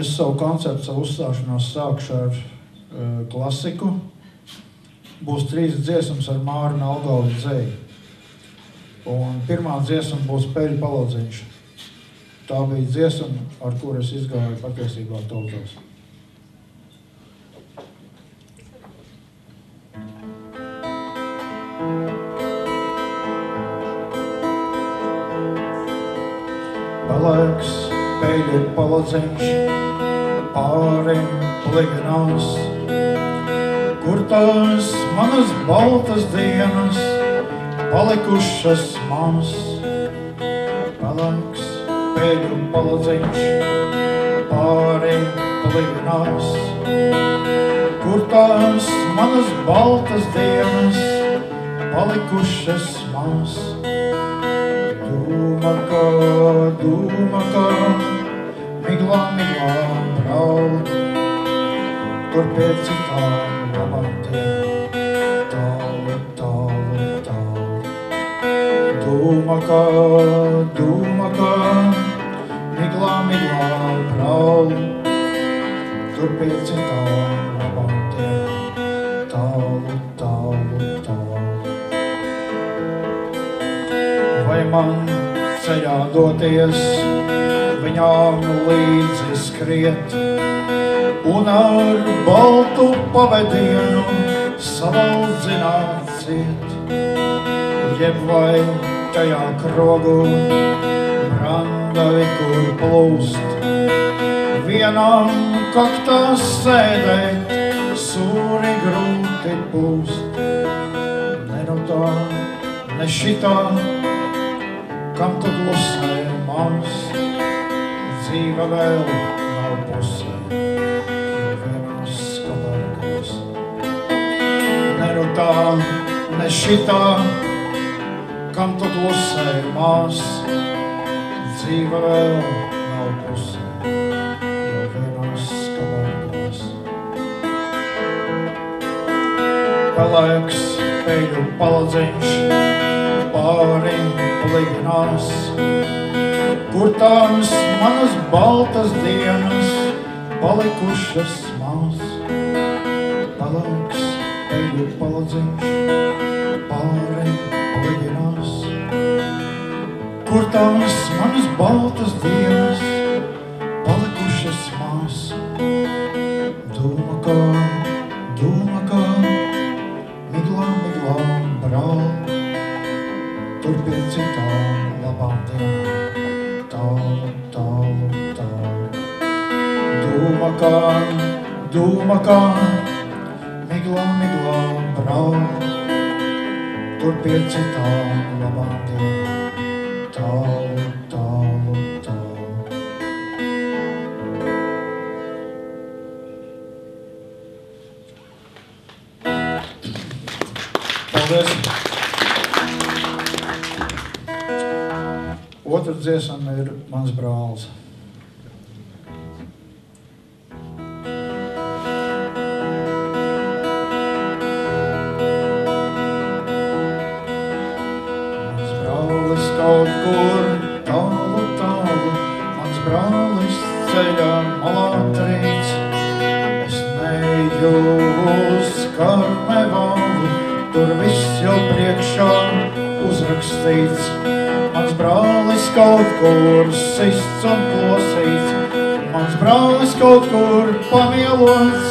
Es savu koncertu, savu uzstāšanos sākšu ar klasiku. Būs 3 dziesmas ar Māru Nalgaudi dzeju. Un pirmā dziesma būs Peļu palodziņš. Tā bija dziesma, ar kuru es izgāju patiesībā tautos. Palaiks peļu palodziņš pāri plivinās, kur tās manas baltas dienas palikušas mans. Palaiks peļu palodziņš pāri plivinās, kur tās manas baltas dienas palikušas mans. Dūma, kā miglā braud, tur pie citām labām dienām, tālu. Dūma, kā miglā braud, tur pie citām labām dienām, tālu. Vai man ceļā doties, viņām līdzi skriet, un ar baltu pavedienu savaldzināt ciet, jeb vai tajā krogu randavi, kur plūst, vienām kaktās sēdēt, sūri grūti pūst. Ne no tā, ne šitā, kam tu klusē mans, dzīve vēl nav pusē, jo vienos kabargos. Ne no tā, ne šitā, kam tu klusē mans, dzīve vēl nav pusē, jo vienos kabargos. Palaiks peļu palodziņš pāri plivinās, kur tās manas baltas dienas palikušas mans. Palaiks peļu palodziņš pāri plivinās, kur tās manas baltas dienas palikušas mans. Dūma, kā miglā braud, tur pie citām labām dienām, tālu. Dūma, kā miglā braud, tur pie citām labām dienām, tālu. Paldies! Otra dziesma ir Mans brālis. Mans brālis kaut kur tālu, mans brālis ceļā malā trīc. Es neju uz Karmevālu, tur viss jau priekšā uzrakstīts. Mans brālis kaut kur sists un plosīts, mans brālis kaut kur pamielots,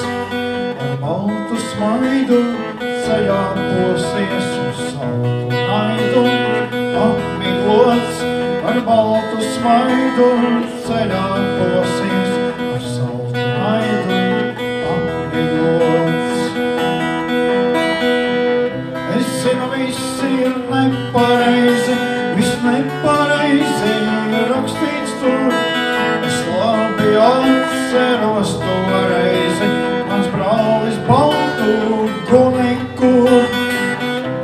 ar baltu smaidu ceļā posies uz saltu naidu. Apmiglots, ar baltu smaidu ceļā posies ar saltu naidu. Apmiglots. Es zinu, viss ir nepareizi, viss nepareizi rakstīts tur. Es labi atceros to reizi, mans brālis baltu guni kur.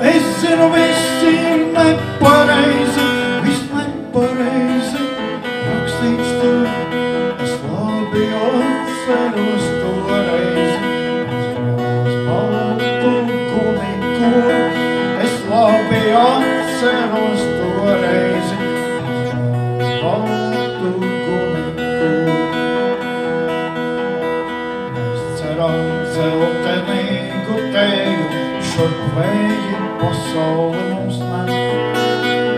Es zinu, viss ir nepareizi, viss nepareizi rakstīts tur. Es labi atceros to reizi, mans brālis baltu guni kur. Es labi atceros to reizi, baltu gumi kur. kur vēji pasauli mums nes.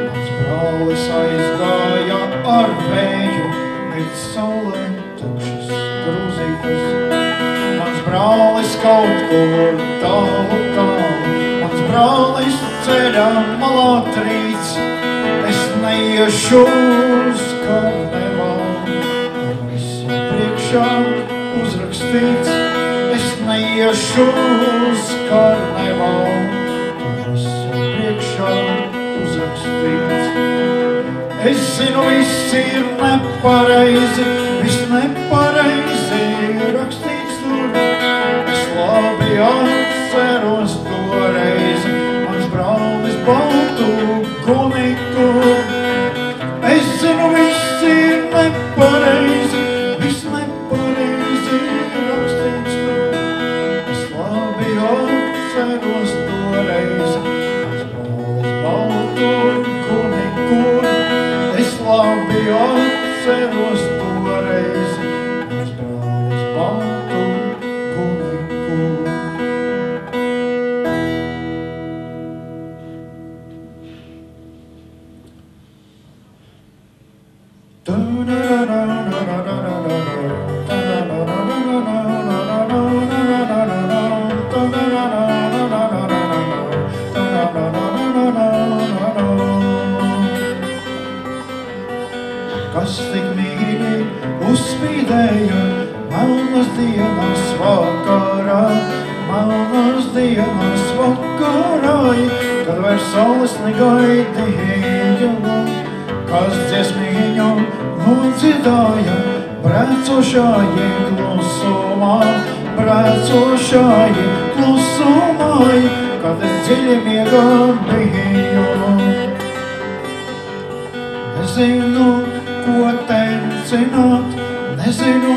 Mans brālis aizgāja ar vēju, līdz saulē tukšas grūzītas. Mans brālis kaut kur tālu, mans brālis ceļā malā trīc. Es neiešu uz karnevālu, tur viss jau priekšā uzrakstīts. Es neiešu uz karnevālu, tur viss jau priekšā uzrakstīts. Es zinu, viss ir nepareizi, viss nepareizi rakstīts tur. Es labi atceros toreiz, mans brālis baltu guniku. Es zinu, viss ir nepareizi, viss nepareizi rakstīts tur. Es labi atceros toreiz, mans brālis baltu guniku. Es labi atceros toreiz, mans brālis baltu guniku. Kas tik mīļi uzspīdēja melnas dienas vakarā, melnas dienas vakarā, kad vairs saules negaidīja, kas dziesmīņu nodziedāja, brēcošāji klusumā, brēcošāji klusumā, kad es dziļi miegā biju. Nezinu, ko tencināt, nezinu,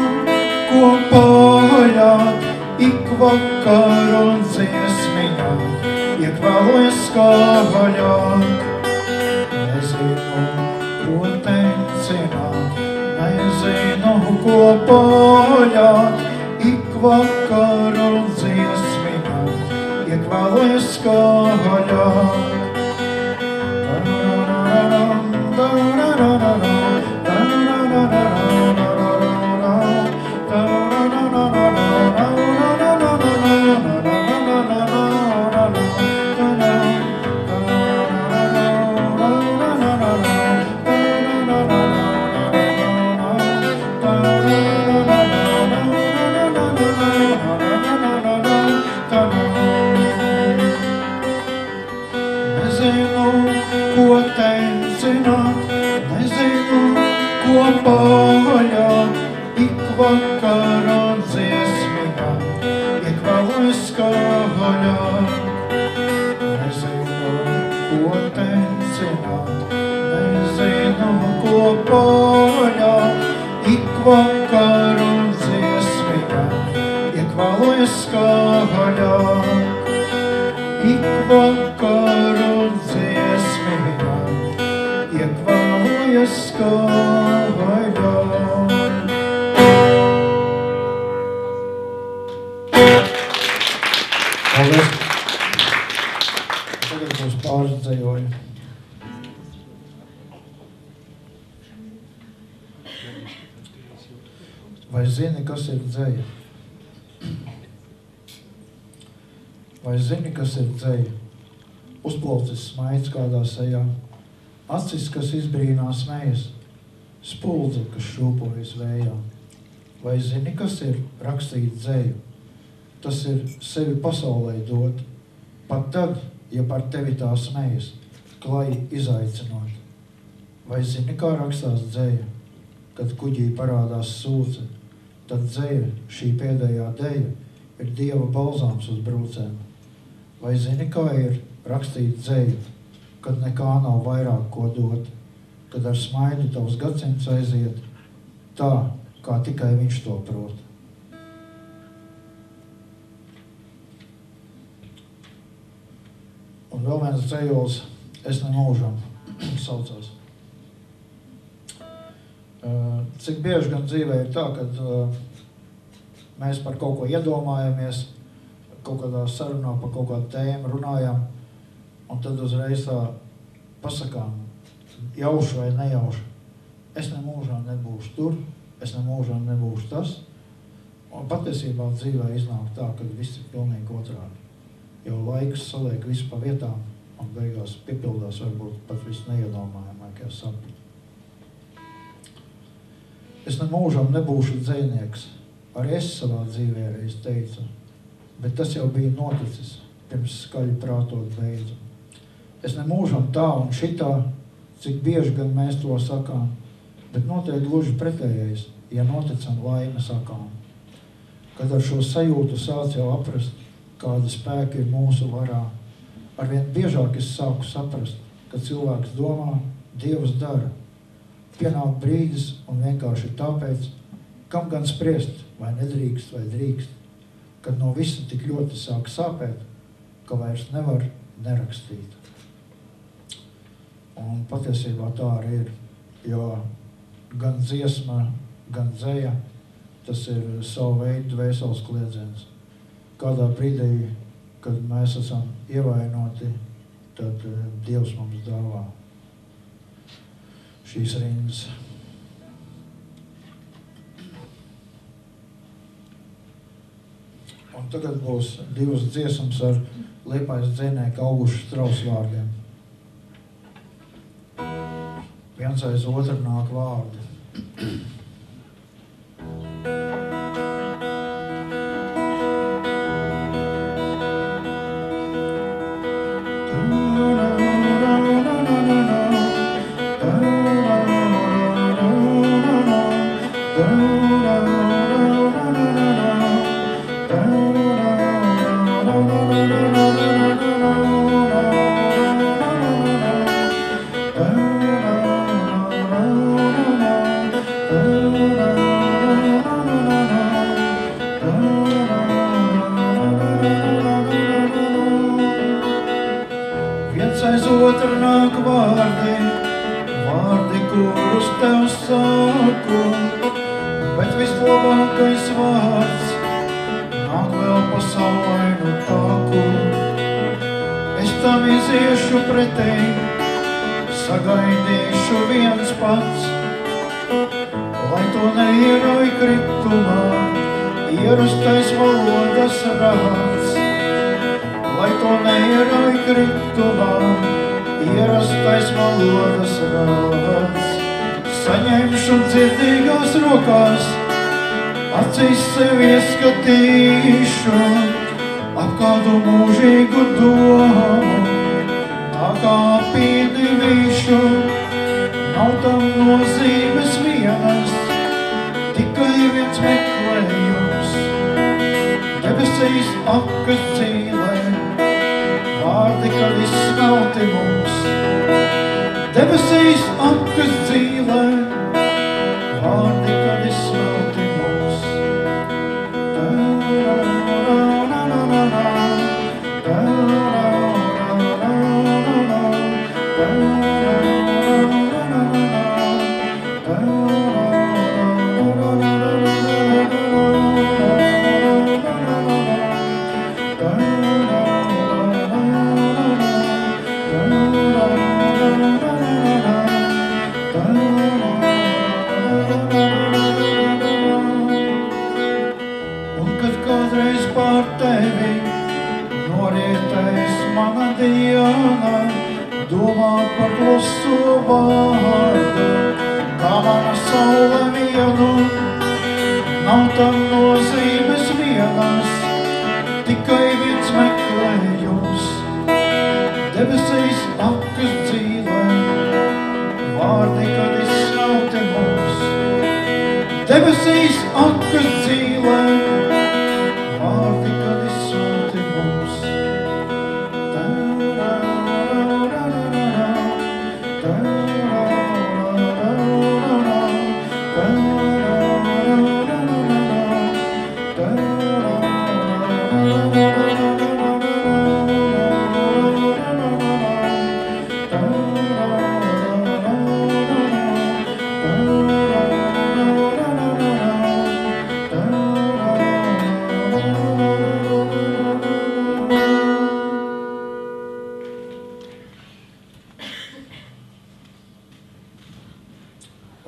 ko paļāt, ik vakar un dziesmiņā, iekvēlojas skaļāk. Nezinu, ko tencināt, nezinu, ko paļāt, ik vakar un dziesmiņā, iekvēlojas skaļāk. Paļāt, ik vakar un dziesmiņā, iekvēlojas skaļāk. Nezinu, ko tencināt, nezinu, ko paļāt, ik vakar un dziesmiņā, iekvēlojas skaļāk. Ik vakar un dziesmiņā, iekvēlojas skaļāk. Paldies! Tagad būs pāris dzējoļi. Vai zini, kas ir dzēja? Vai zini, kas ir dzēja? Uzplaucis smaids kādā sejā, acis, kas izbrīnās smējas, spuldze, kas šūpojas vējā. Vai zini, kas ir rakstīt dzēju? Tas ir sevi pasaulē dot, pat tad, ja par tevi tā smējas, klai izaicinot. Vai zini, kā rakstās dzēja? Kad kuģī parādās sūce, tad dzēja, šī pēdējā deja, ir Dieva balzāms uz brūcēm. Vai zini, kā ir rakstīt dzēju, kad nekā nav vairāk ko dot, kad ar smaidu tavs gadsimts aiziet, tā, kā tikai viņš to prot. Un vēl viens dzējols, es nemūžam, saucās. Cik bieži gan dzīvē ir tā, kad mēs par kaut ko iedomājamies, kaut kādā sarunā par kaut kādu tēmu runājam, un tad uzreiz tā pasakām, jauši vai nejauši. Es nemūžām nebūšu tur, es nemūžām nebūšu tas. Un patiesībā dzīvē iznāk tā, ka viss ir pilnīgi otrādi. Jo laiks saliek visu pa vietām un beigās piepildās varbūt pat viss neiedomājamākie sapņi. Es nemūžām nebūšu dzejnieks. Arī es savā dzīvē reiz teicu, bet tas jau bija noticis, pirms skaļi prātot beidzu. Es nemūžam tā un šitā, cik bieži gan mēs to sakām, bet noteikti gluži pretējais, ja noticam laime sakām. Kad ar šo sajūtu sāc jau aprast, kādi spēki ir mūsu varā, arvien biežāk es sāku saprast, ka cilvēks domā, Dievs dara. Pienāk brīdis un vienkārši tāpēc, kam gan spriest, vai nedrīkst, vai drīkst, kad no visa tik ļoti sāk sāpēt, ka vairs nevar nerakstīt. Un patiesībā tā arī ir, jo gan dziesma, gan dzeja, tas ir savu veidu dvēseles kliedziens. Kādā brīdī, kad mēs esam ievainoti, tad Dievs mums dāvā šīs rindas. Un tagad būs divas dziesmas ar Liepājas dzejnieku Augušu Strausu vārdiem. Viens aiz otru nāk vārdi. Sagaidīšu viens pats, lai to neierauj kritumā, ierastais valodas rāds. Lai to neierauj kritumā, ierastais valodas rāds. Saņemšu dzirdīgās rokās, acīs sevi ieskatīšu, ap kādu mūžīgu domu. Tā kā piedivīšu, nav tam nozīmes vienas, tikai viens meklējums. Debesīs akas dzīvē, vārdi, kad izsmelti mums. Debesīs akas dzīvē, vārdi, kad izsmelti mums. Domāt par kluso vārdu, kā mana saule vienu, nav tam nozīmes vienas, tikai viens meklējums. Debesīs akas dzīvē, vārdi, kad izsmelti mums. Debesīs akas dzīvē, vārdi, kad izsmelti mums.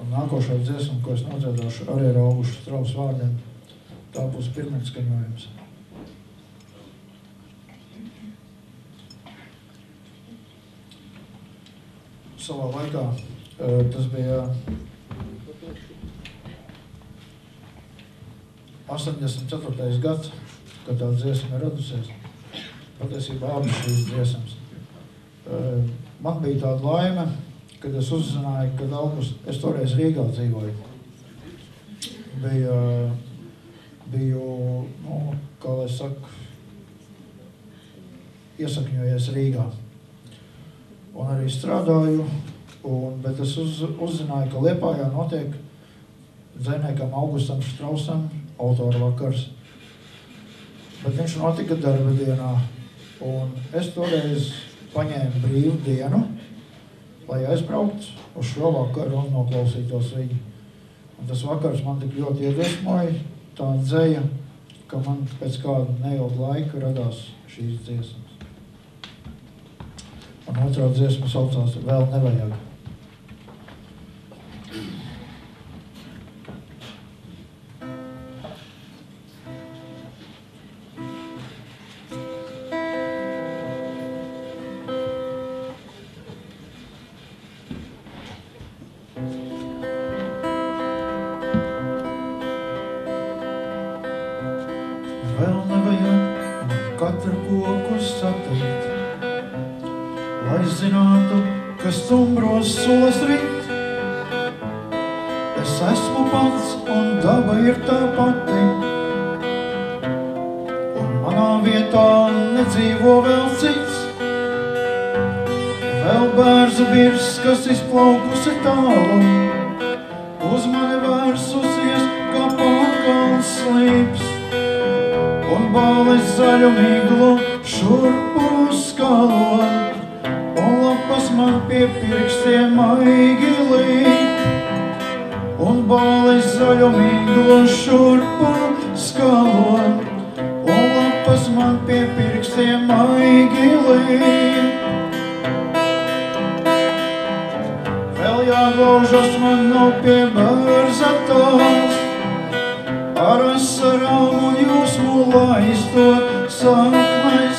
Un nākošā dziesma, ko es nodziedāšu, arī ir Augusta Straus vārdiem. Tā būs pirmais skaņojums. Savā laikā tas bija 84. gads, kad tā dziesma ir radusies. Patiesībā abas šīs dziesmas. Man bija tāda laime, kad es uzzināju, kad es toreiz Rīgā dzīvoju. Biju, kā lai saku, iesakņojies Rīgā. Un arī strādāju, bet es uzzināju, ka Liepājā notiek dzejniekam Augustam Strausam autora vakars. Bet viņš notika darba dienā, un es toreiz paņēmu brīvu dienu, lai aizbrauktu uz šo vakaru un noklausītos viņu. Un tas vakars man tik ļoti iedvesmoja tā dzeja, ka man pēc kāda neilga laika radās šīs dziesmas. Un otrā dziesma saucās Vēl nevajag. Vēl nevajag katru koku satikt, lai zinātu, ka stumbros solas rit. Es esmu pats un daba ir tā pati, un manā vietā nedzīvo vēl cits. Vēl bērzu birs, kas izplaukusi tālu, uz mani vērsusies kā pakals slīps. Un bāles zaļu miglu šurpu skalo, un lapas man pie pirkstiem maigi līp. Un bāles zaļu miglu šurpu skalo, un lapas man pie pirkstiem maigi līp. Vēl jāglaužas man nav pie bērzatos, ar asarām un jūsmu laistot saknes.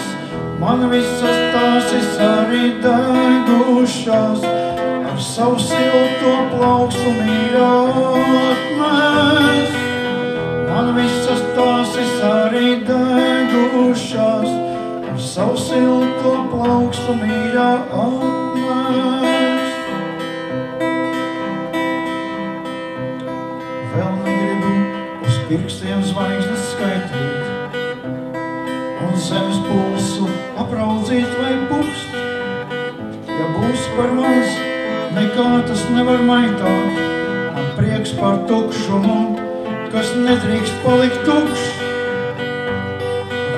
Man visas tāsis arī degušās, ar savu silto plaukstu mīļā atnes. Man visas tāsis arī degušās, ar savu silto plaukstu mīļā atnes. Vēl negribu uz pirkstiem zvaigznes skaitīt, un zemes pulsu apraudzīt vai pukst. Ja būs par maz, nekā tas nevar maitāt. Man prieks par tukšumu, kas nedrīkst palikt tukšs.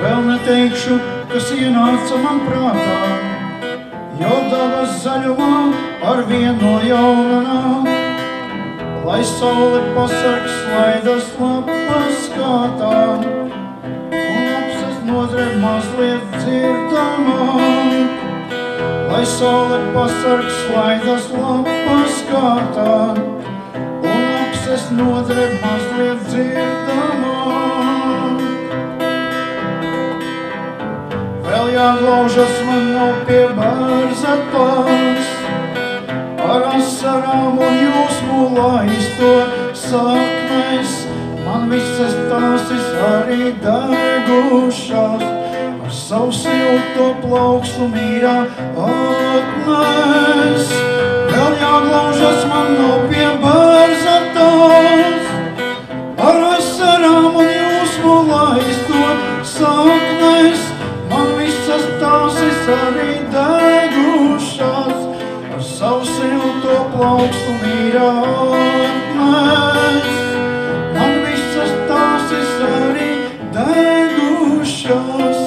Vēl neteikšu, kas ienāca man prātā, jo dabas zaļumā ar vienu no jauna nāk. Lai saule pasarg slaidas lapas kātā, un apses nodreb mazliet dzirdamāk. Lai saule pasarg slaidas lapas kātā, un apses nodreb mazliet dzirdamāk. Vēl jāglaužas man nav pie bērzatos, ar asarām un jūsmu laistot saknes. Man visas tāsis arī degušās, ar savu silto plaukstu mīļā atnes. Vēl jāglaužas man nav pie bērzatos, ar asarām un jūsmu laistot saknes. Man visas tāsis arī degušās, ar savu silto plaukstu mīļā atnes. Man visas tāsis arī degušās,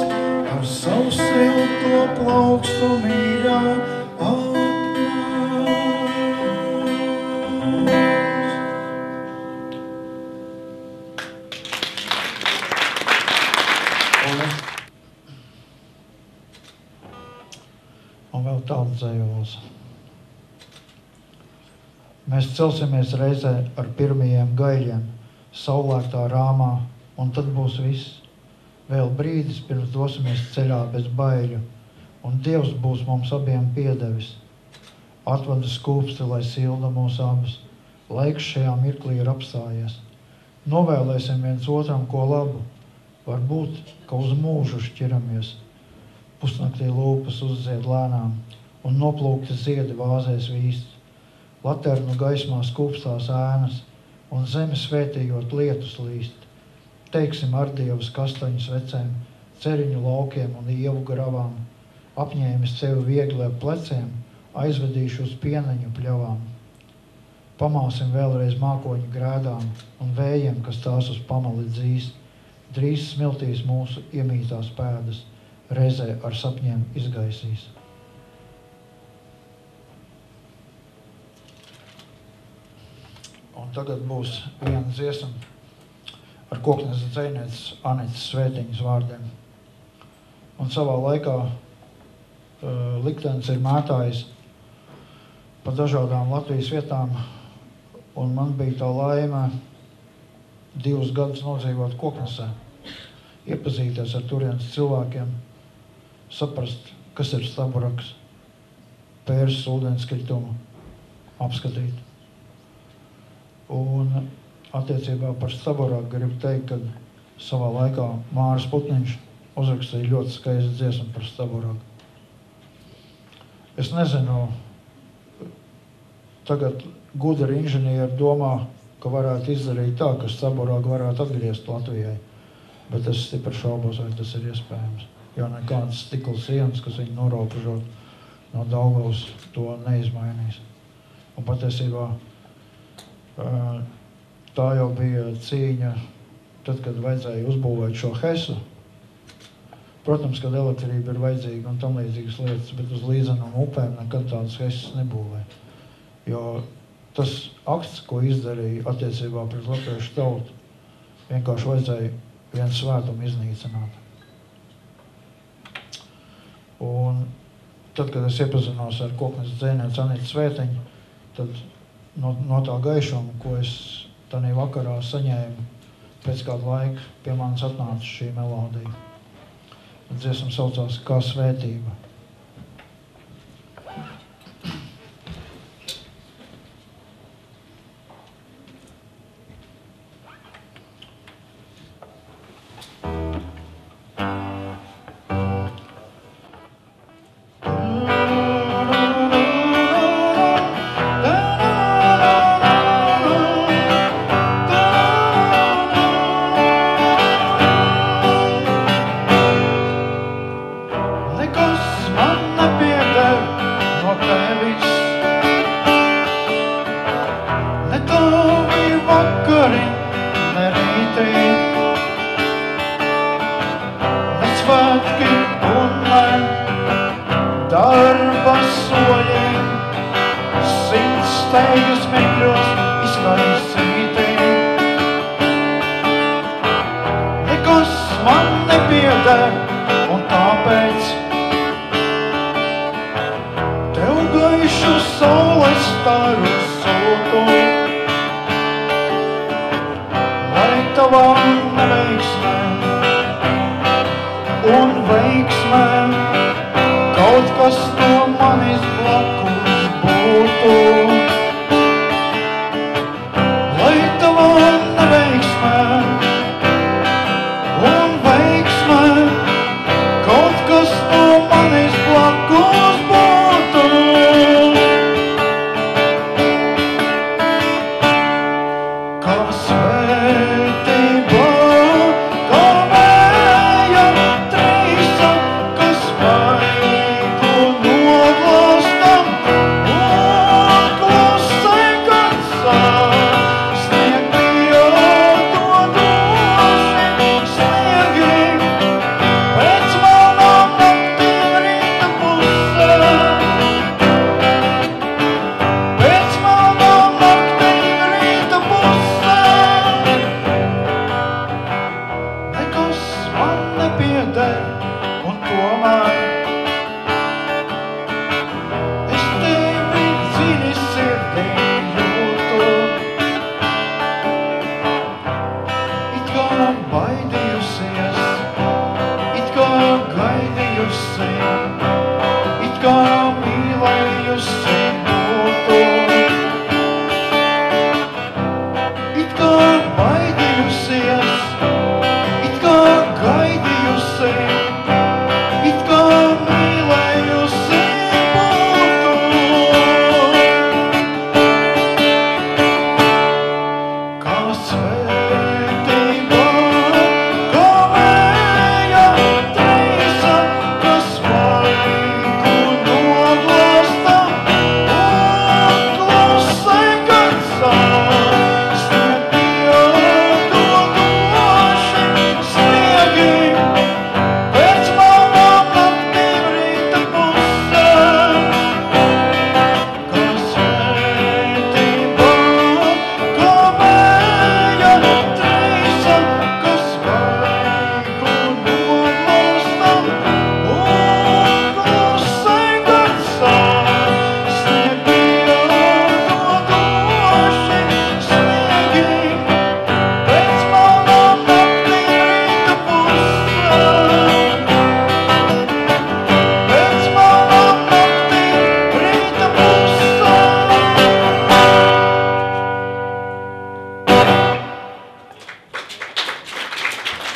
ar savu silto plaukstu mīļā atnes. Un vēl tāda dzējolas. Mēs celsimies reizē ar pirmajiem gaiļiem, saulēktā rāmā, un tad būs viss. Vēl brīdis pirms dosimies ceļā bez baiļu, un Dievs būs mums abiem piedevis. Atvada skūpsti, lai silda mūs abas. Laiks šajā mirklī ir apstājies. Novēlēsim viens otram ko labu. Varbūt, ka uz mūžu šķiramies. Pusnaktī lūpas uzzied lēnām, un noplūkti ziedi vāzēs vīst. Laternu gaismā skūpstās ēnas, un zemi svētījot lietus līst. Teiksim ar Dievas kastaņas vecēm, ceriņu laukiem un ievu gravām. Apņēmis sevi viegli ap pleciem, aizvedīšu uz pieneņu pļavām. Pamāsim vēlreiz mākoņu grēdām un vējiem, kas tās uz pamali dzīst. Drīz smiltīs mūsu iemītās pēdas, reizē ar sapņiem izgaisīs. Un tagad būs viena dziesma ar Kokneses dzejnieces Anitas Svētiņas vārdiem. Un savā laikā liktenis ir mētājis pa dažādām Latvijas vietām, un man bija tā laime 2 gadus nodzīvot Koknesē, iepazīties ar turienes cilvēkiem, saprast, kas ir staburaks, Pēras ūdenskritumu, apskatīt. Un attiecībā par staburaku gribu teikt, ka savā laikā Māris Putniņš uzrakstīja ļoti skaistu dziesmu par staburaku. Es nezinu, tagad gudri inženieri domā, ka varētu izdarīt tā, ka staburāku varētu atgriezt Latvijai, bet es stipri šaubos, vai tas ir iespējams. Jo nekādas stikla sienas, kas viņu norobežot no Daugavas, to neizmainīs. Un patiesībā tā jau bija cīņa, tad, kad vajadzēja uzbūvēt šo Hesu. Protams, kad elektrība ir vajadzīga un tam līdzīgas lietas, bet uz līdzenām upēm nekad tādas Hesas nebūvēja. Jo tas akts, ko izdarīja attiecībā pret latviešu tautu, vienkārši vajadzēja vienu svētumu iznīcināt. Un tad, kad es iepazinos ar Kokneses dzejnieci Anitu Svētiņu, tad no tā gaišuma, ko es tanī vakarā saņēmu, pēc kādu laiku pie manis atnāca šī melodija. Dziesma saucās Kā svētība. Kā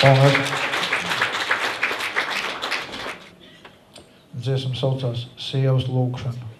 Paldies. Dziesma saucās Sievas lūgšana.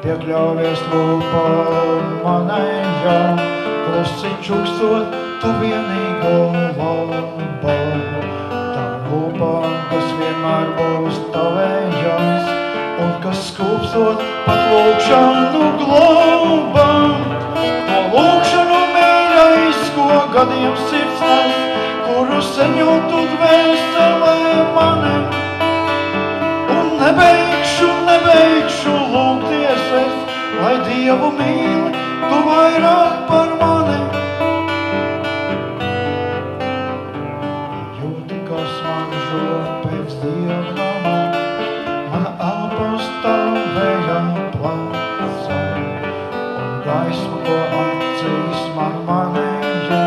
Piekļāvies lūpām manējā, klusi čukstot tu vienīgo labā. Tām lūpām, kas vienmēr būs tavējās, un kas skūpstot pat lūkšanu globām. To lūkšanu mīļais, ko gadiem sirds nes, kuru seņotu dvēselē mani. Un nebeigšu lūgties es, lai Dievu mīli, tu vairāk par mani. Jūti, kā smaržo pēc dievnama, mana elpa stāvējā placā, un gaisma, ko acīs man manēja,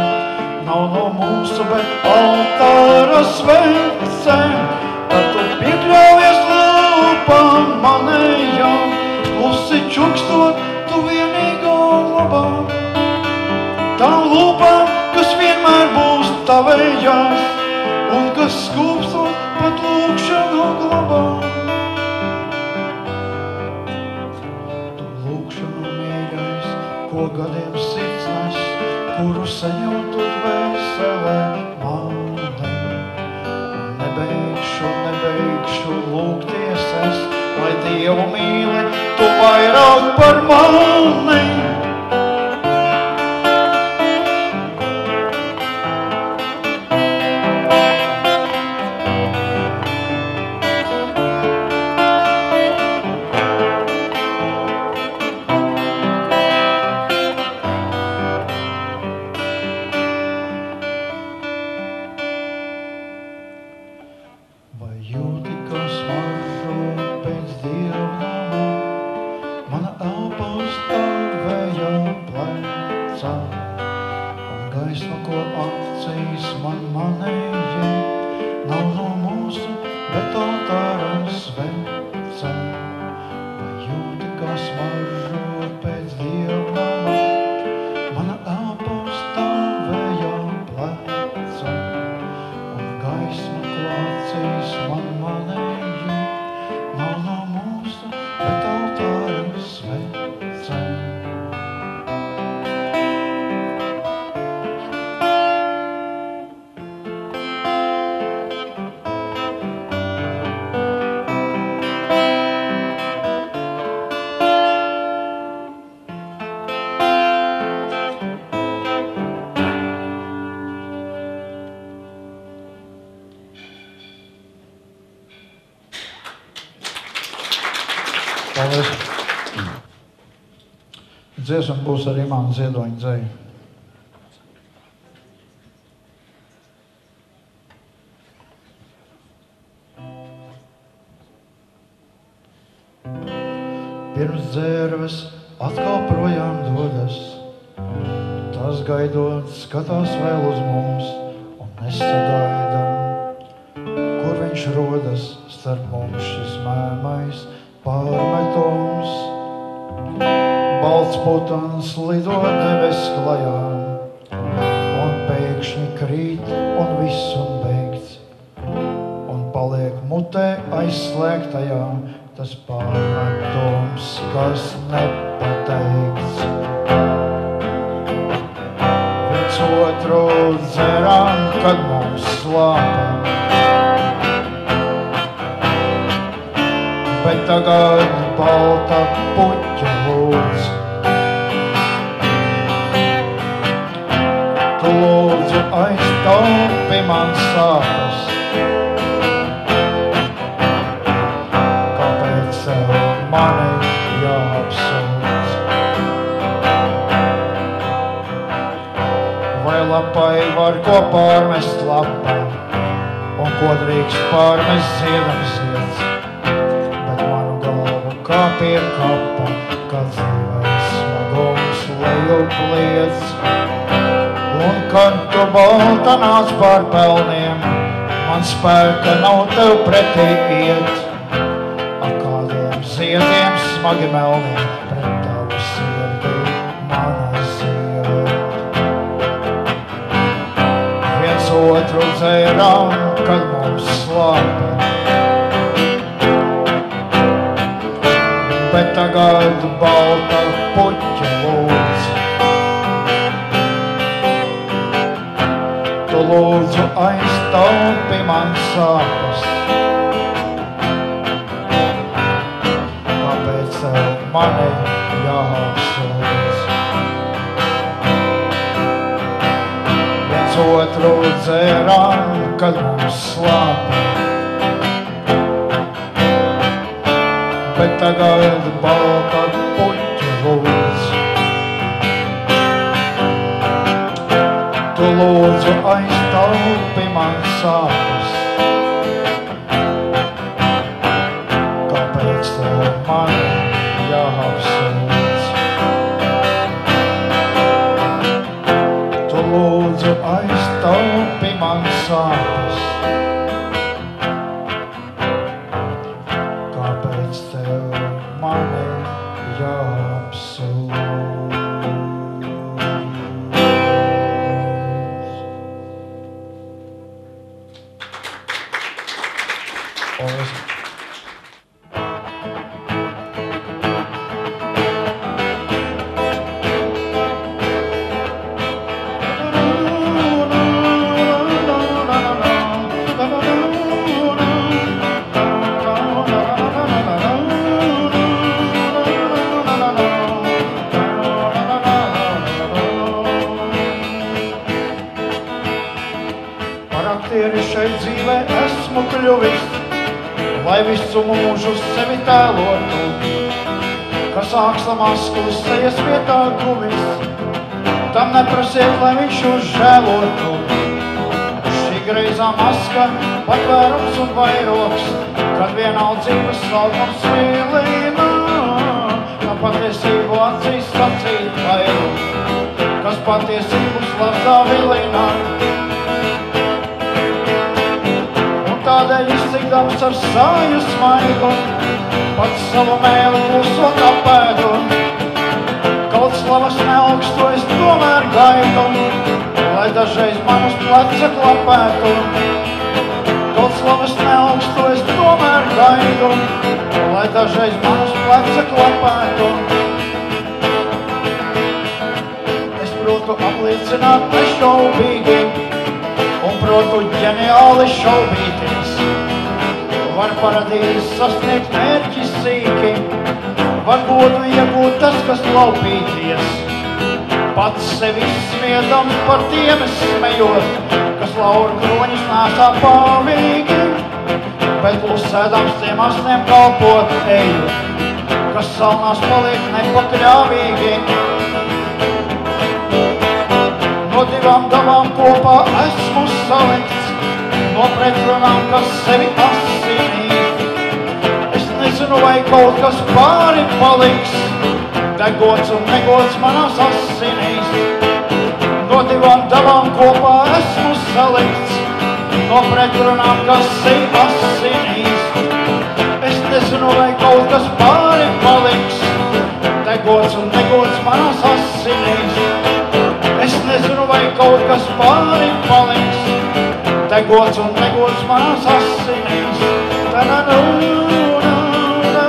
nav no mūsu, bet altāra svecēm. Tad tu piekļaujies lūpām manējām, klusi čukstot tu vienīgo labā. Tām lūpām, kas vienmēr būs tavējās, un kas skūpstot pat lūkšanu glabā. Tu lūkšanu mīļais, ko gadiem sirds nes, kuru seņotu dvēselē mani. Nebeigšu lūgties es, lai Dievu mīli, tu vairāk par mani. Paldies. Dziesma būs ar Imānu Ziedoņu dzeju. Pirms dzērves atkal projām dodas, tas gaidot skatās vēl uz mums un nesagaida, kur viņš rodas starp mums šis mēmais pārmetums. Balts putans lido debes klajā, un pēkšņi krīt, un viss un beigts, un paliek mutē aizslēgtajā tas pārmetums, kas nepateikts. Viens otru dzeram, kad mums slāpē, bet tagad balta puķa lūdz. Tu lūdzu aiztaupi man sāpes, kāpēc tev mani jāapsūdz? Vai lapai var ko pārmest lapai, un ko drīkst pārmest ziedam zieds, bet manu galvu kā pie kapa, kad dzīvēs smagums lejup liec. Un kad tu balta nāc pār pelniem, man spēka nav tev pretī iet. Ar kādiem ziediem smagi melniem pret tavu sirdi mana zied. Viens otru dzērām, kad mums slāpē, bet tagad balta puķa lūdz. Tu lūdzu aiztaupi man sāpes, kāpēc tev mani jāapsūdz? Viens otru dzērām, kad mums slāpē, bet tagad balta puķa lūdz. Tu lūdzu aiztaupi man sāpes, kāpēc tev mani jāapsūdz? Tu lūdzu aiztaupi man sāpes, kāpēc tev mani jāapsūdz? Lai visu mūžu sevi tēlotu, kas āksla masku uz sejas vietā guvis, tam neprasiet, lai viņš uzžēlotu. Šī greizā maska, patvērums un vairoks, kad vienaldzības salkums vilina, kā patiesību acīs sacīt vairu, kas patiesību slazdā vilina. Tādēļ izcikdams ar sāju smaidu, pats savu mēli klusot apēdu. Kaut slavas neaugstu es tomēr gaidu, lai dažreiz man uz pleca klapētu. Kaut slavas neaugstu es tomēr gaidu, lai dažreiz man uz pleca klapētu. Es protu apliecināt nešaubīgi, un protu ģeniāli šaubīties. Var paradīzes sasniegt mērķis sīki, var godu iegūt tas, kas laupīties. Pats sevi smiedams par tiem es smejos, kas lauru kroņus nāsā pāvīgi, bet klusēdams tiem asniem kalpot eju, kas salnās paliek nepakļāvīgi. No divām davām kopā esmu salikts, no pretrunām, kas sevi asinīs. Es nezinu, vai kaut kas pāri paliks, degots un negots manās asinīs. No divām davām kopā esmu salikts, no pretrunām, kas sevi asinīs. Es nezinu, vai kaut kas pāri paliks, degots un negots manās asinīs. Es nezinu, vai kaut kas pāri paliks, degots un negots manās asinīs. Ta-na-nu-na-na-na.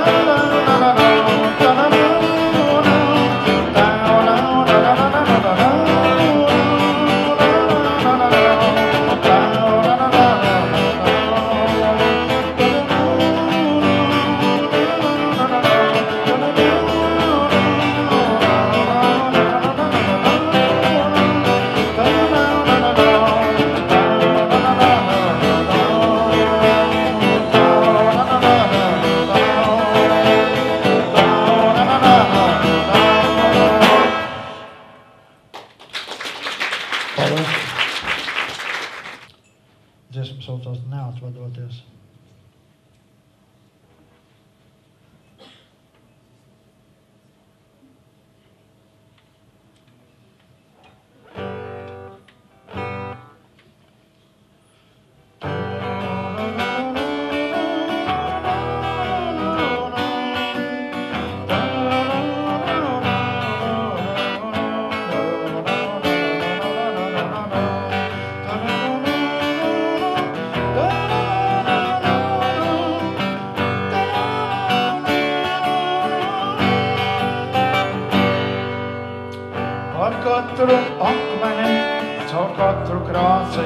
katru krāci.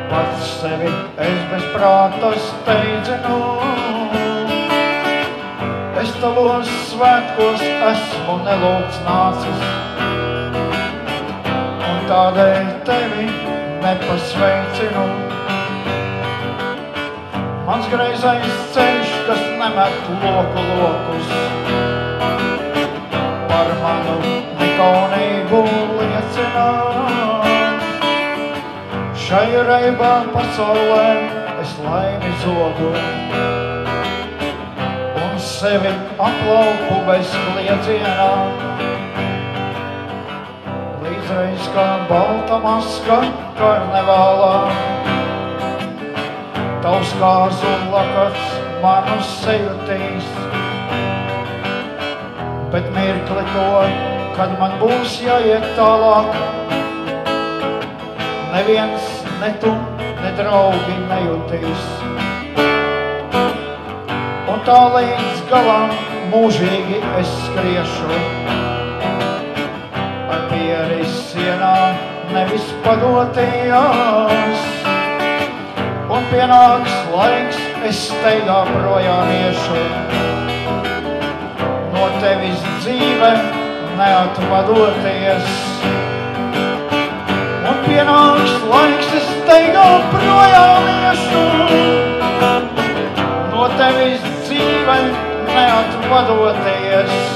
Pats sevi es bez prāta steidzinu. Es tavos svētkos esmu nelūgts nācis, un tādēļ tevi nepasveicinu. Mans greizais ceļš, kas nemet loku lokus, par manu nekaunību liecina. Šai reibā pasaulē es laimi zogu, un sevi aplaupu bez kliedzienā. Līdzreiz kā balta maska karnevālā, tavs kāzu lakats manu sejutīs. Bet mirkli to, kad man būs jāiet tālāk, neviens, ne tu, ne draugi nejutīs. Un tā līdz galam mūžīgi es skriešu, ar pieris sienā nevis padotījās. Un pienāks laiks, es steigā projām iešu, no tevis dzīve neatvadoties. Un pienāks laiks, es steigā projām iešu, no tevis dzīve neatvadoties.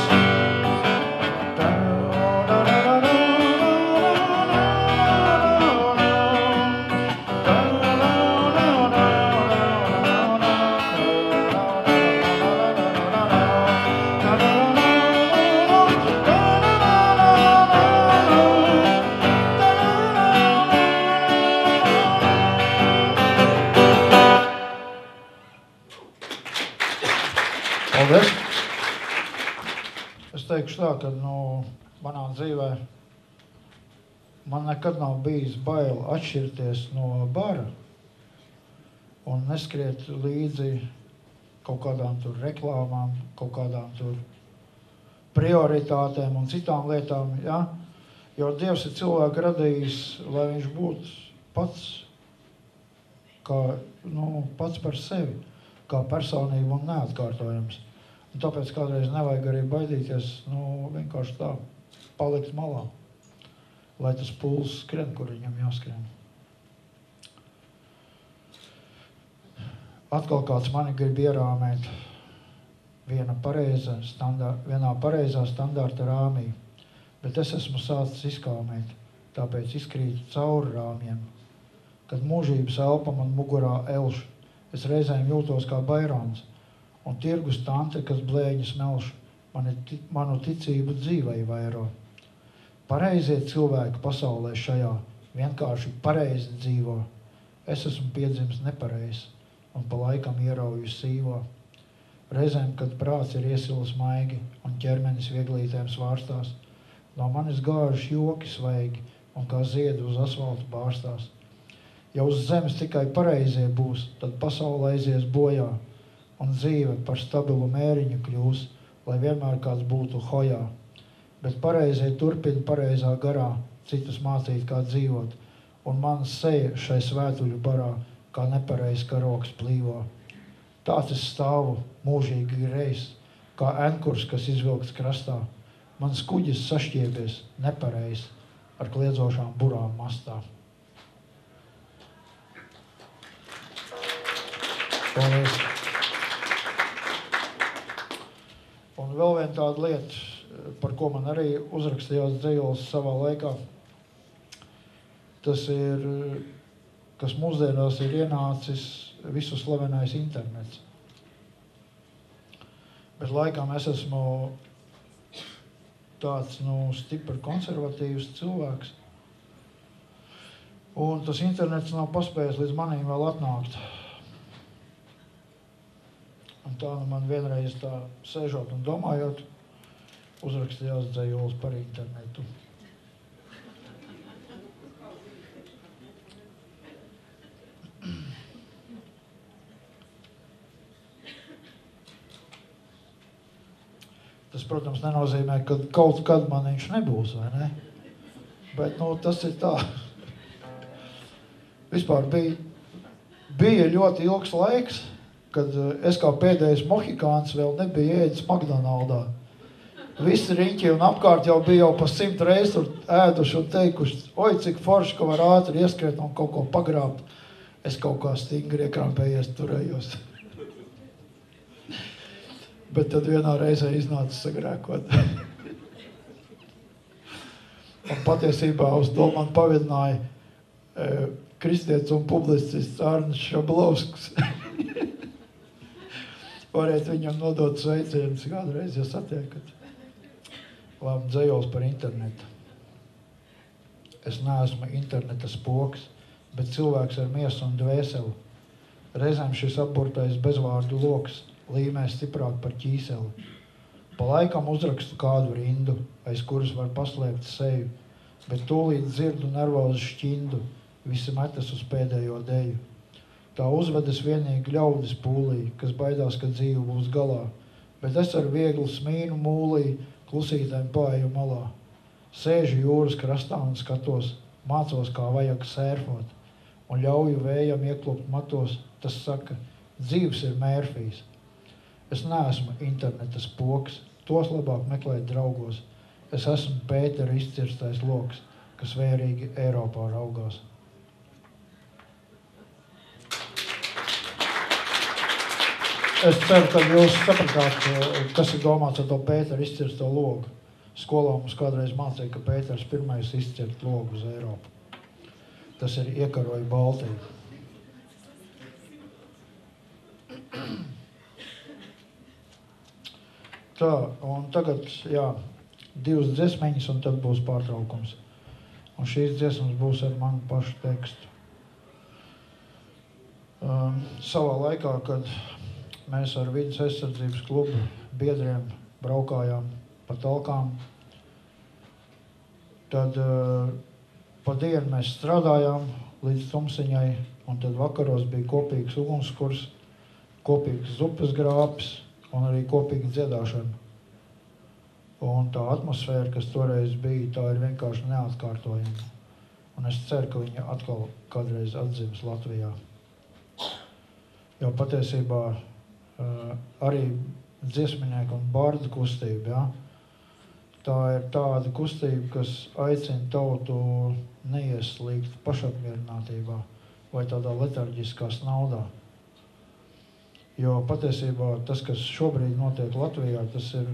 Paldies! Es teikšu tā, ka manā dzīvē man nekad nav bijis bail atšķirties no bara un neskriet līdzi kaut kādām tur reklāmām, kaut kādām tur prioritātēm un citām lietām, ja? Jo Dievs ir cilvēku radījis, lai viņš būtu pats, pats par sevi, kā personība un neatkārtojams. Un tāpēc kādreiz nevajag arī baidīties, vienkārši tā, palikt malā, lai tas pulss skrien, kur viņam jāskrien. Atkal kāds mani grib ierāmēt vienā pareizā standarta rāmī, bet es esmu sācis izkāmēt, tāpēc izkrītu cauri rāmiem. Kad mūžības elpa man mugurā elš, es reizēm jūtos kā bairāns, un tirgus tante, kas blēņas melš, manu ticību dzīvei vairo. Pareizie cilvēki pasaulē šajā vienkārši pareizi dzīvo. Es esmu piedzimis nepareizi un pa laikam ierauju sīvo. Reizēm, kad prāts ir iesilis maigi un ķermenis vieglītēm svārstās, no manis gāžas joki svaigi un kā ziedu uz asfaltu bārstās. Ja uz zemes tikai pareizie būs, tad pasaule aizies bojā, un dzīve par stabilu mēriņu kļūs, lai vienmēr kāds būtu hojā. Bet pareizie turpina pareizā garā, citus mācīt, kā dzīvot, un man seja šai svētuļu barā, kā nepareiz karoks plīvo. Tāds es stāvu mūžīgi greis, kā enkurs, kas izvilkts krastā. Mans kuģis sašķiebies nepareiz ar kliedzošām burām mastā. Paldies! Un vēl viena tāda lieta, par ko man arī uzrakstījās dzejols savā laikā, tas ir, kas mūsdienās ir ienācis visu slavenais internets. Bet laikam es esmu tāds, stipri konservatīvs cilvēks, un tas internets nav paspējis līdz manīm vēl atnākt. Un tā man vienreiz tā sēžot un domājot, uzrakstījās dzejols par internetu. Tas, protams, nenozīmē, ka kaut kad man viņš nebūs, vai ne? Bet, tas ir tā. Vispār bija ļoti ilgs laiks, kad es kā pēdējais mohikāns vēl nebija ēdis McDonaldā. Visi riņķi un apkārt jau bija jau pa 100 reizes tur ēduši un teikuši, oi, cik forši, ka var ātri ieskriet un kaut ko pagrābt. Es kaut kā stingri iekrampējies turējos. Bet tad vienā reizē iznāca sagrēkot. Un patiesībā uz to man pavidināja kristietis un publicists Arnis Šablovskis. Varētu viņam nodot sveicienus kādreiz, ja satiekat. Labi, dzejols par internetu. Es neesmu interneta spoks, bet cilvēks ar miesu un dvēseli. Reizēm šis apburtais bezvārdu loks līmē stiprāk par ķīseli. Pa laikam uzrakstu kādu rindu, aiz kuras var paslēpt seju, bet tūlīt dzirdu nervozu šķindu, visi metas uz pēdējo deju. Tā uzvedas vienīgi ļaudis pūlī, kas baidās, ka dzīve būs galā, bet es ar vieglu smīnu mūlī klusītēm pāju malā. Sēžu jūras krastā un skatos, mācos, kā vajag sērfot, un ļauju vējam ieklupt matos, tas saka, dzīves ir Mērfijs. Es neesmu interneta spoks, tos labāk meklēt draugos. Es esmu Pētera izcirstais loks, kas vērīgi Eiropā raugās. Es ceru, ka jūs sapratāt, kas ir domāts ar to Pētera izcirsto logu. Skolā mums kādreiz mācīja, ka Pēters pirmais izcirt logu uz Eiropu. Tas ir iekaroja Baltiju. Tā, un tagad, 2 dziesmeņas, un tad būs pārtraukums. Un šīs dziesmas būs ar manu pašu tekstu. Savā laikā, kad mēs ar Vides aizsardzības klubu biedriem braukājām pa talkām, tad pa dienu mēs strādājām līdz tumsiņai, un tad vakaros bija kopīgs ugunskurs, kopīgs zupas grāpis un arī kopīga dziedāšana. Un tā atmosfēra, kas toreiz bija, tā ir vienkārši neatkārtojama. Un es ceru, ka viņa atkal kādreiz atdzims Latvijā. Jo patiesībā arī dziesminieku un bardu kustība, tā ir tāda kustība, kas aicina tautu neieslīgt pašapmierinātībā vai tādā letarģiskā snaudā. Jo patiesībā tas, kas šobrīd notiek Latvijā, tas ir,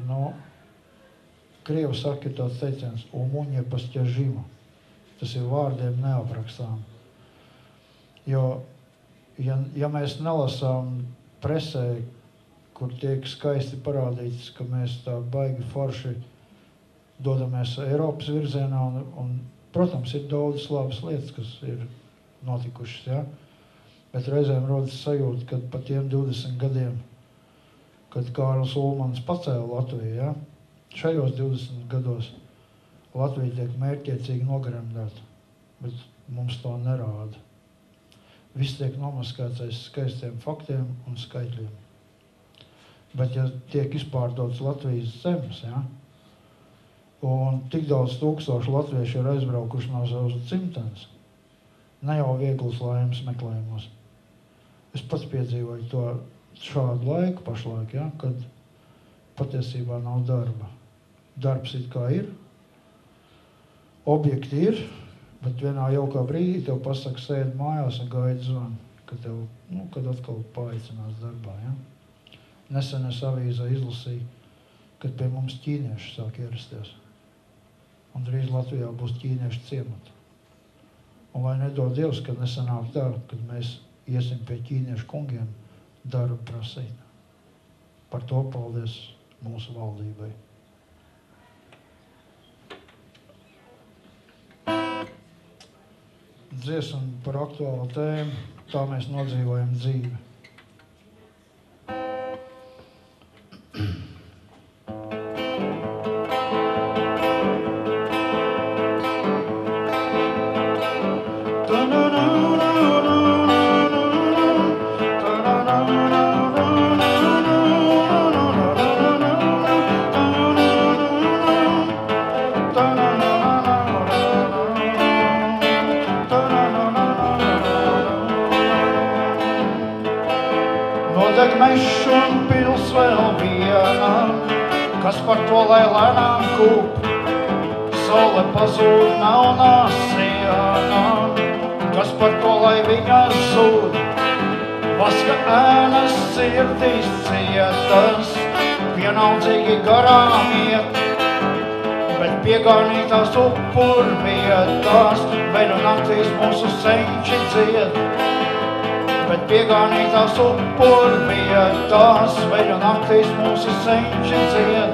krievu saka, ir tāds teiciens, umuņa pastiežima. Tas ir vārdiem neaprakstām. Jo, ja mēs nelasām presē, kur tiek skaisti parādīts, ka mēs tā baigi forši dodamies Eiropas virzienā, un protams, ir daudz labas lietas, kas ir notikušas, bet reizēm rodas sajūta, kad pa tiem 20 gadiem, kad Kārlis Ulmans pacēla Latviju, šajos 20 gados Latvija tiek mērķiecīgi nogremdēta, bet mums to nerāda. Viss tiek nomaskēts aiz skaistiem faktiem un skaitļiem. Bet ja tiek izpārdots Latvijas zemes, un tik daudz tūkstoši latvieši ir aizbraukuši no savas dzimtenes, ne jau vieglas laimes meklējumos. Es pats piedzīvoju to šādu laiku pašlaik, kad patiesībā nav darba. Darbs it kā ir, objekti ir, bet vienā jaukā brīdī tev pasaka sēdi mājās un gaidi zvanu, kad atkal paaicinās darbā, Nesen es avīzē izlasīju, kad pie mums ķīnieši sāk ierasties. Un drīz Latvijā būs ķīniešu ciemati. Un lai nedod Dievs, kad nesanāk tā, kad mēs iesim pie ķīniešu kungiem darbu prasīt. Par to paldies mūsu valdībai. Dziesma par aktuālu tēmu, tā mēs nodzīvojam dzīvi. Nodeg mešu un pils vēl viena, kas par to, lai lēnām kūp. Saule pazūd melnā siena, kas par to, lai viņa zūd. Vaska ēnas sirdīs cietas, vienaldzīgi garām iet, bet piegānītās upurvietās veļu naktīs mūsu senči dzied. Bet piegānītās upurvietās veļu naktīs mūsu senči dzied.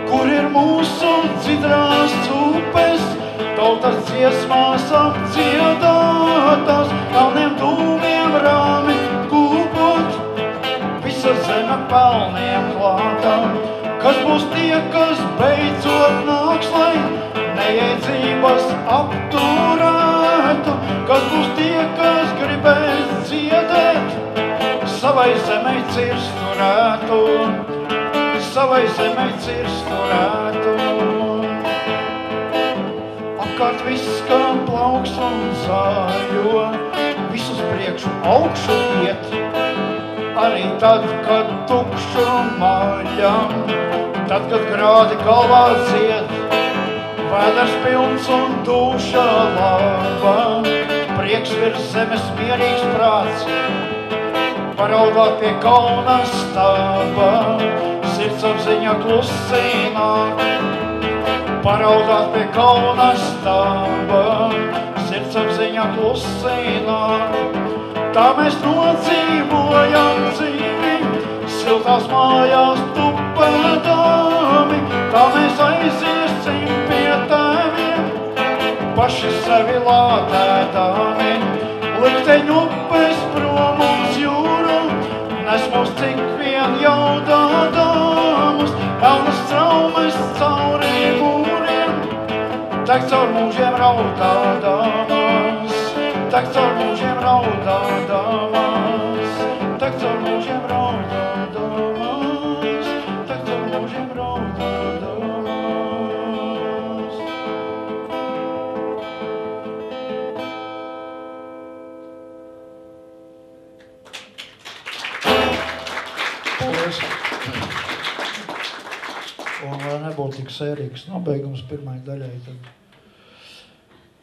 Kur ir mūsu dzidrās upes, tautas dziesmās apdziedātās, kalniem dūmiem rāmi kūpot, visa zeme pelniem klātām. Kas būs tie, kas beidzot nāks, lai neiedzības apturētu? Kas būs tie, kas gribēs dziedēt, savai zemei cirsturētu, savai zemei cirsturētu? Apkārt viss, kā plauks un zāļo, visus priekšu augšu iet, arī tad, kad tukšu maļam, tad, kad grādi galvā dzied, vēders pilns un duša laba, prieks virs zemes mierīgs prāts, paraudāt pie kauna staba, sirds apziņā klusināk. Paraudāt pie kauna staba, sirds apziņā klusināk. Tā mēs nodzīvojam dzīvi, siltās mājās tupēdami, tā mēs aiziesim pie tēviem, paši sevi lādēdami. Likteņu upes prom uz jūru, nes mūs cik vien jaudādāmus, pelnas traumas cauri mūriem, tek caur mūžiem raudādāmas, tek caur mūžiem raudādāmas, tek caur mūžiem raudādāmas, tek caur mūžiem raudādāmas. Paldies. Un lai nebūtu tik sērīgs nobeigums pirmai daļai, tad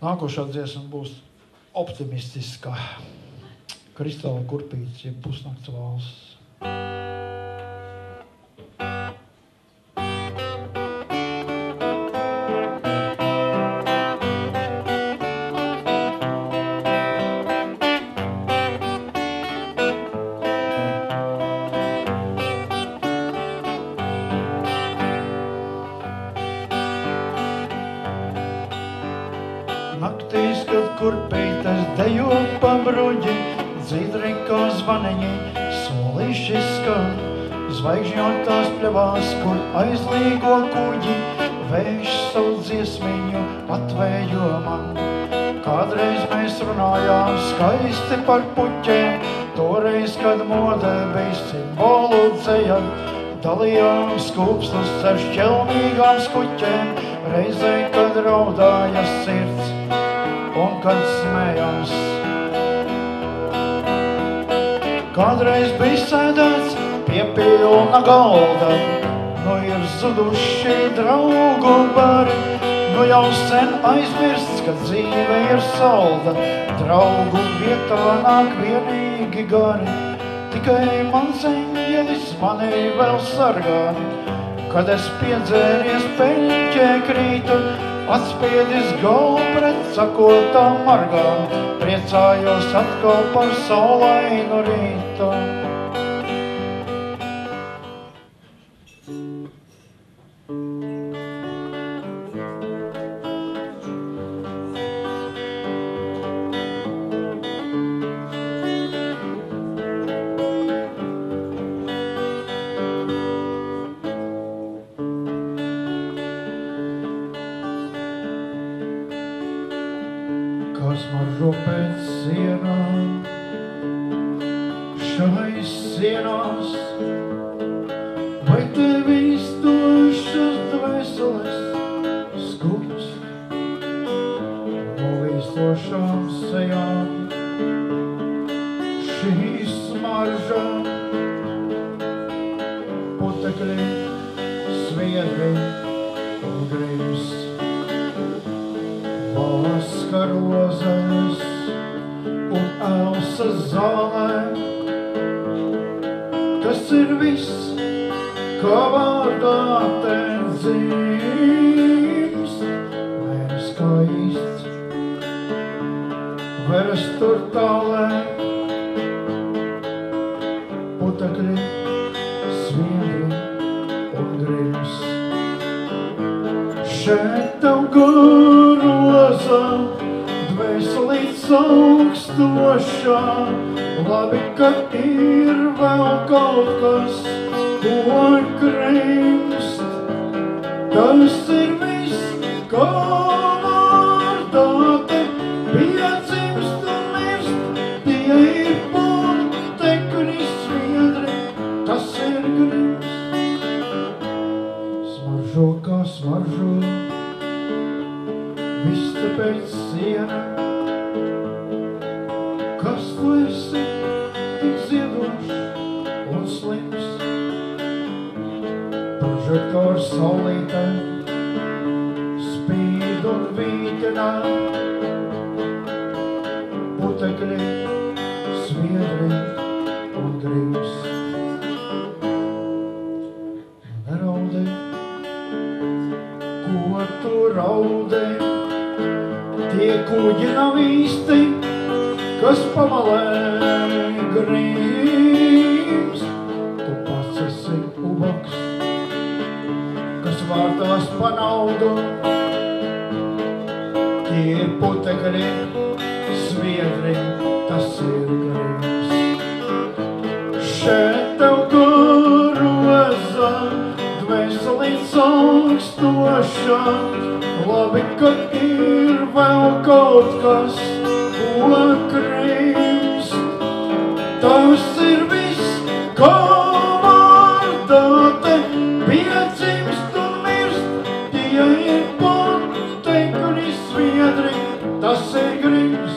nākošā dziesma būs optimistiskā. Kristāla kurpītes, jeb pusnakts valsts. Naktīs, kad kurpītes dejo pa bruģi, dzidri kā zvaniņi, solīši skan, zvaigžņotās pļavās, kur aizlīgo kuģi, vējš savu dziesmiņu atvējo man. Kādreiz mēs runājām skaisti par puķiem, toreiz, kad modē bija simbolu dzeja, dalījām skūpstus ar šķelmīgām skuķēm, reizē, kad raudāja sirds un kad smējās. Kādreiz bija sēdēts pie pilna galda, nu ir zuduši draugu bari, nu jau sen aizmirsts, ka dzīve ir salda, draugu vietā nāk vienīgi gari. Tikai mans eņģelis mani vēl sargā, kad es piedzēries peļķē krītu, atspiedis galvu pret sakotām margām, priecājos atkal par saulainu rītu. Kas maržo pēc sienām, šais sienās, vai tev izdošas dvēseles skubs, novīstošām sejām, šī smarža sviedri un grimst. Vaska rozes un elsas zālē. Tas ir viss, kā vārdā te dzimst. Mēnes skaists, veras tur tālē. Putekļi, sviedri un grims. Šeit tev garoza, dvēselīts augstošā. Labi, ka ir vēl kaut kas, ko krimst. Tas ir viss, kā vārdā te piedzimst un mirst. Tie ir putekļi, sviedri, tas ir grims. Smaržo kā smaržo, viss te pēc siena. Kas tu esi, tik ziedošs un slims? Prožektors saulītē spīd un vītinā. Putekļi, sviedri un grims. Neraudi, ko tu raudi? Tie kuģi nav īsti, kas pamalē grims. Tu pats esi ubaks, kas vārtās pa naudu. Tie ir putekļi, sviedri, tas ir grims. Šeit tev garoza, dvēselīts augstošā. Labi, ka ir vēl kaut kas, ko krimst. Tas ir viss, kā vārdā te piedzimst un mirst. Tie ir putekļi, sviedri, tas ir grims.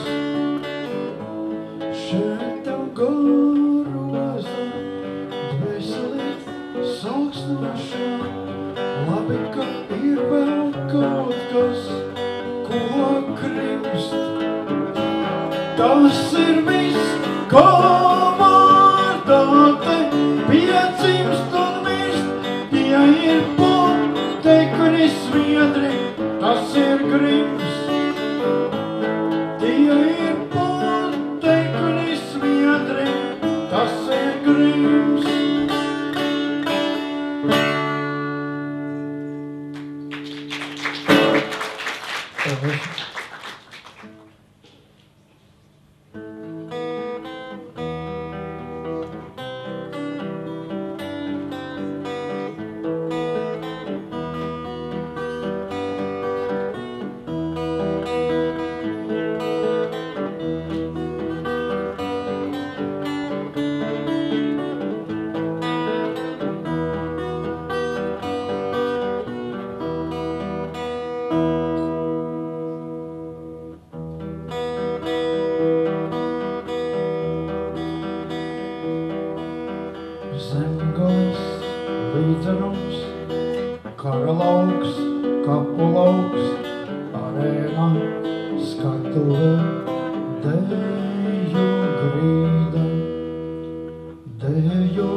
Šeit tev garoza, dvēselīts augstošā. Labi, ka ir vēl kaut kas, ko krimst. Tas ir viss, kā vārdā te piedzimst un mirst. Tie ir putekļi, sviedri, tas ir grims. Tie ir putekļi, sviedri, tas ir grims. Zemgales, līdzenums, kara lauks, kapu lauks, arēna, skatuve, deju grīda, deju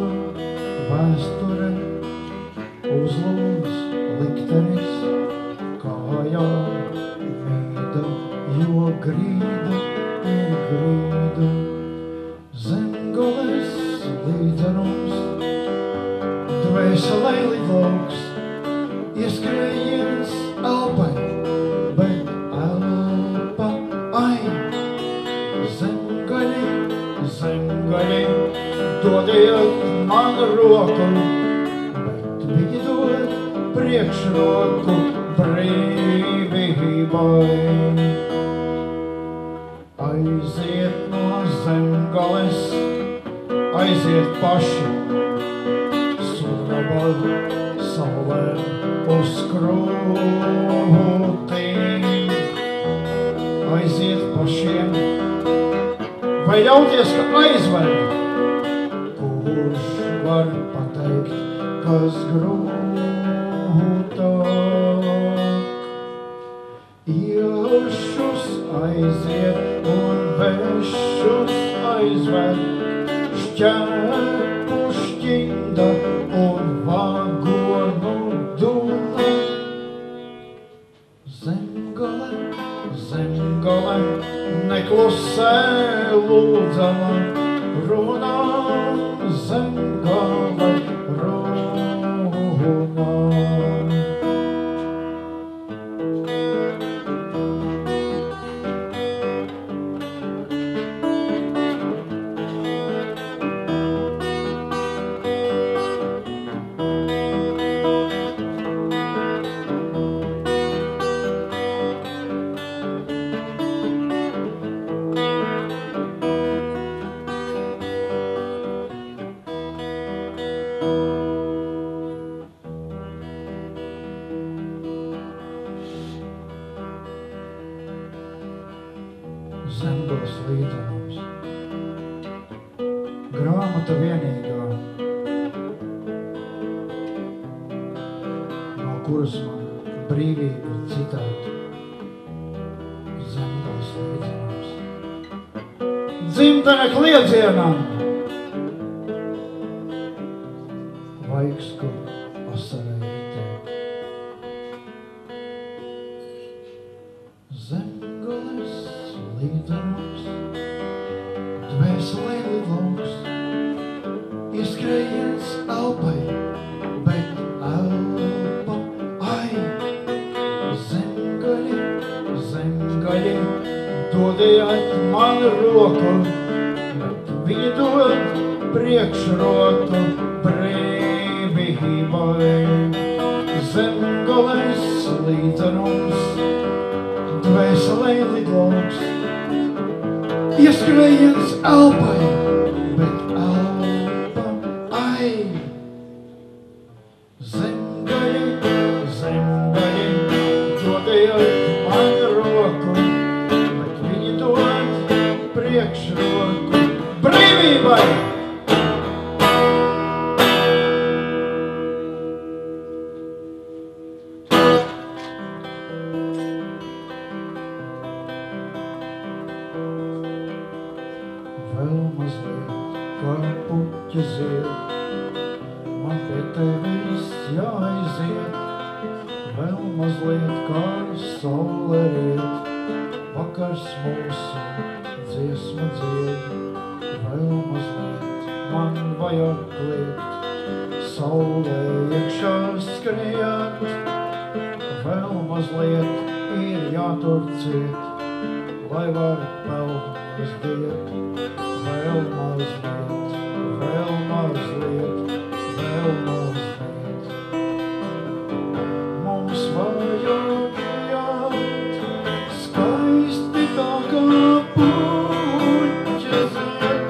vēsture, uzlūds, liktenis, kājā, mīda, jo grīda ir grīda. Zemgales, līdzenums, dvēselē lidlauks, ieskrējiens elpai, bet elpa, ai, zemgaļi, zemgaļi, dodiet man roku, bet viņi dod priekšroku brīvībai. Aiziet no Zemgales, aiziet paši, sudraba saulē uz krūtīm. Aiziet pašiem, vai ļauties, ka aizved, kurš var pateikt, kas grūti. ķēpu šķinda un vagonu dūna. Zemgale, zemgale, neklusē lūdzama, runā zemgale, runā. Zemgales līdzenums. Grāmata vienīgā, no kuras man brīvība ir citēta. Zemgales līdzenums. Dzimtene kliedzienam! Vaigs, kur asarē ritē. Zemgales līdzenums, dvēselē lidlauks, ieskrējiens elpai, bet elpa, ai, zemgaļi, zemgaļi, dodiet man roku, bet viņi dod priekšroku brīvībai. Zemgales līdzenums, dvēselē lidlauks, ieskrējiens elpai, bet elpa, ai, zemgaļi, zemgaļi, dodiet man roku, bet viņi dod priekšroku brīvībai. Vēl mazliet, kā puķi zied, man pie tevis jāaiziet. Vēl mazliet, kā saule riet, vakars mūsu dziesmu dzied. Vēl mazliet, man vajag kliegt, saulē iekšā skriet. Vēl mazliet ir jātur ciet, lai var pelnus diet. Vēl mazliet, vēl mazliet, vēl mazliet. Mums vajag iet, skaisti tā kā puķi ziet.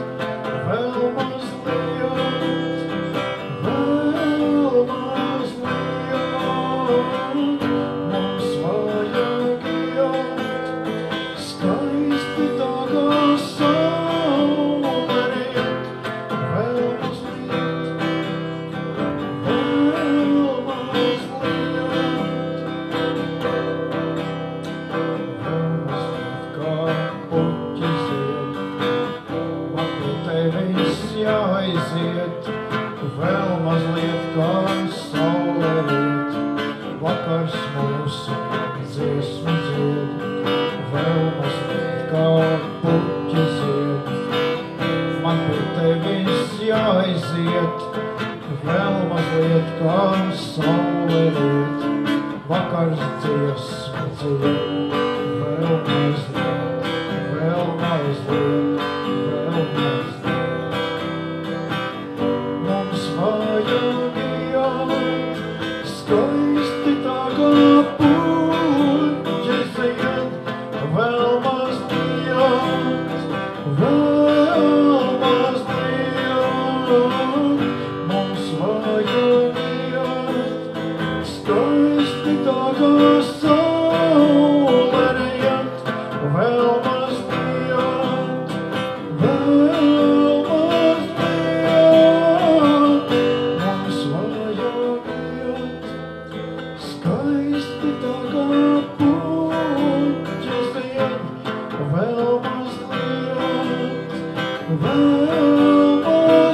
Vēl mazliet, vēl mazliet. Mums vajag iet, skaisti tā kā jāaiziet, vēl mazliet kā saule riet, vakars mūsu dziesmu dzied. Vēl mazliet kā puķi zied, man pie tevis jāaiziet, vēl mazliet kā saule riet, vakars dziesmu dzied. Vēl mazliet, vēl mazliet, vēl mazliet. Vajag iet, skaisti tā kā puķi zied. Vēl mazliet, vēl mazliet. Mums vajag iet, skaisti tā kā saule riet. Vēl mazliet, vēl mazliet. Skaisti tā kā puķi zied, vēl mazliet, vēl mazliet.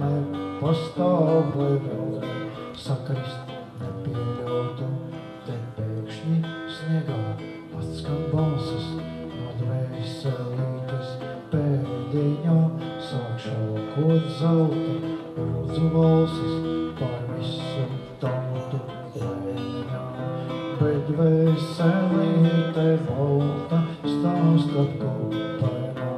nepastāv, lai vēlreiz sakrist nepieļautu. Te pēkšņi sniegā atskan balsas no dvēselītes pēdiņā, sāk šaukot zelta, rudzu valsis pār visu tautu lēniņā. Bet dvēselīte balta stāst ap kopainā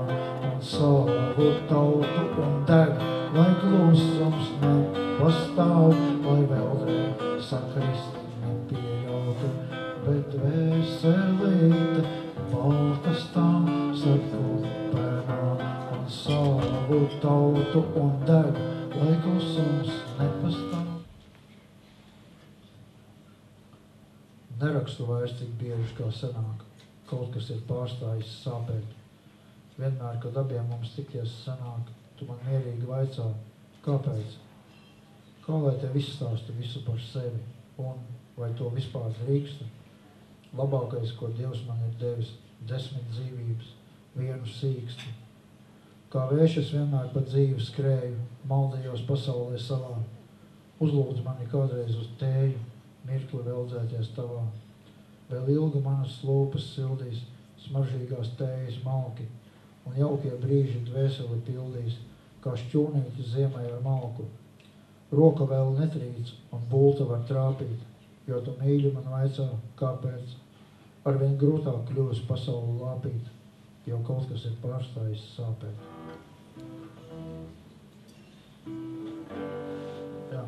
un savu tautu un deg, lai klusums nepastāv, lai vēlreiz sakrist nepieļautu. Bet dvēselīte balta stāst ap kopainā un savu tautu un deg, lai klusums nepastāv. Nerakstu vairs tik bieži kā senāk, kaut kas ir pārstājis sāpēt. Vienmēr, kad abiem mums tikies sanāk, tu man mierīgi vaicā, kāpēc? Kā lai tev izstāstu visu par sevi, un vai to vispār drīkstu? Labākais, ko Dievs man ir devis, 10 dzīvības, 1 sīkstu. Kā vējš es vienmēr pa dzīvi skrēju, maldījos pasaulē savā. Uzlūdz mani kādreiz uz tēju, mirkli veldzēties tavā. Vēl ilgi manas lūpas sildīs, smaržīgās tējas malki, un jaukie brīži dvēseli pildīs, kā šķūnīti ziemai ar malku. Roka vēl netrīc, un bulta var trāpīt, jo tu mīļi man vaicā, kāpēc. Arvien grūtāk kļūs pasauli lāpīt, jo kaut kas ir pārstājis sāpēt. Jā.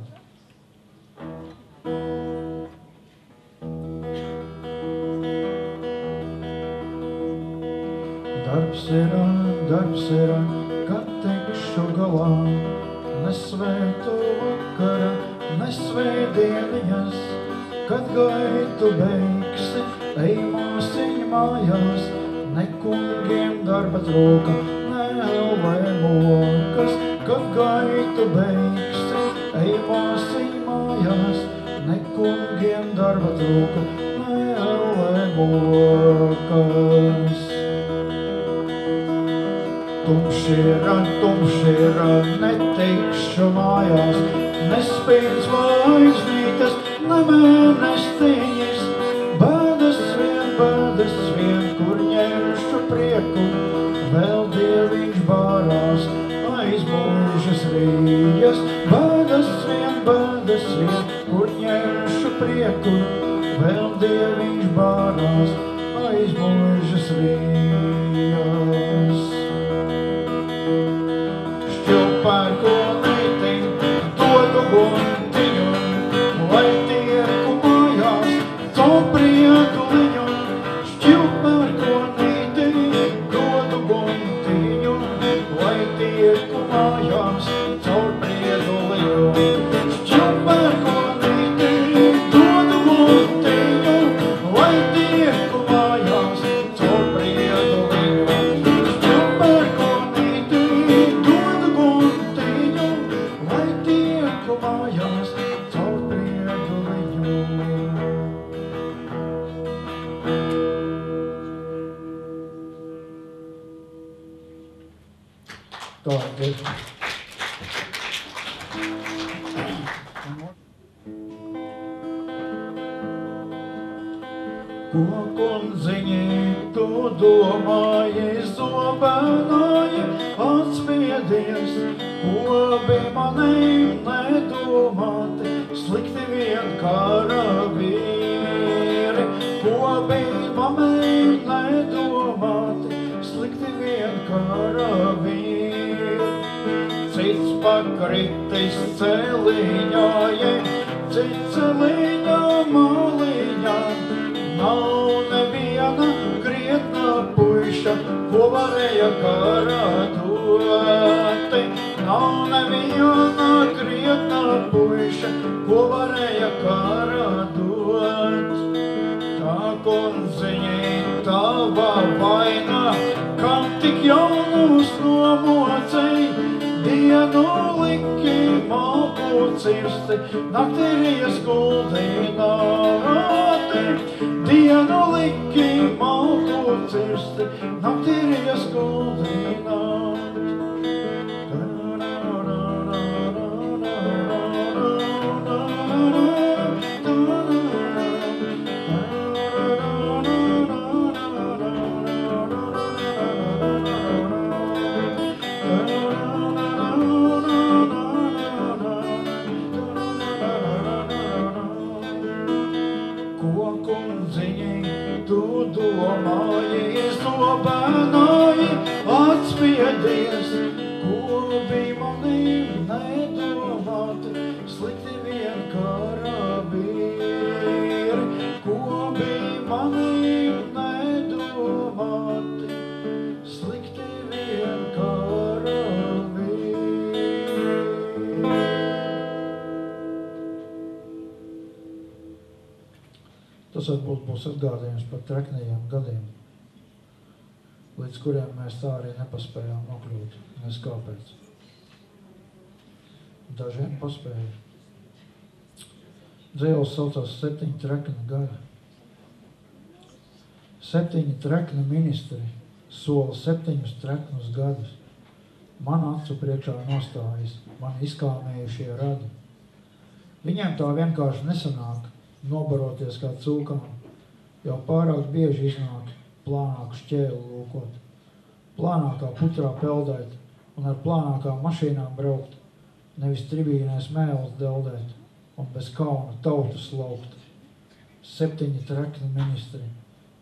Darbs ir, kad tikšu galā, nesvētu vakara, nesvētdieniņas, kad gaitu beigsi, ej māsiņ mājās, ne kungiem darba trūka, ne ellē mokas, kad gaitu beigsi, ej māsiņ mājās, ne kungiem darba trūka, ne ellē mokas. Tumšira, netikšu mājās, nespīd zvaigznītes, ne mēnestiņas, bēdas vien, kur ņemšu prieku, vēl dieviņš bārās, aizmūžas rījas, bēdas vien, kur ņemšu prieku, vēl dieviņš bārās, aizmūžas rījas. Šķilpērkonīti, dodu guntiņu, lai tieku mājās, caur prieduliņu. Šķilpērkonīti, dodu guntiņu, lai tieku mājās, caur prieduliņu. Šķilpērkonīti, dodu guntiņu, lai tieku mājās, caur prieduliņu. Tā ir. Ko kundziņi tu domāji, zobēnāji atspiedies, ko bija manī nedomāti, slikti vien karavīri, ko bija manī nedomāti, slikti vien karavīri. Cits pakritis celiņā, cits celiņā maliņā, nav neviena krietna puiša, ko varēja karā dot. Nav neviena krietna puiša, ko varēja karā dot. Tā kundziņi tava vaina, kam tik jaunus nomocei, dienu liki malku cirsti, naktirijas guldināti. Dienu liki malku cirsti, naktirijas guldināti. slikti vien karavīri, ko bija manīm nedomāti, slikti vien karavīri. Tas varbūt būs atgādījums par treknajiem gadiem, līdz kuriem mēs tā arī nepaspējām nokļūt. Nes kāpēc? Dažiem paspēja. Dzēles saucās 7 trekni gadi. 7 trekni ministri sola 7 treknus gadus. Man acu priekšā nostājas, man izkāmējušie radi. Viņiem tā vienkārši nesanāk nobaroties kā cūkām, jau pārāk bieži iznāk plānāku šķēli lūkot, plānākā putrā peldēt un ar plānākām mašīnām braukt, nevis tribīnēs mēles deldēt un bez kauna tautu slaukt. 7 trekni ministri,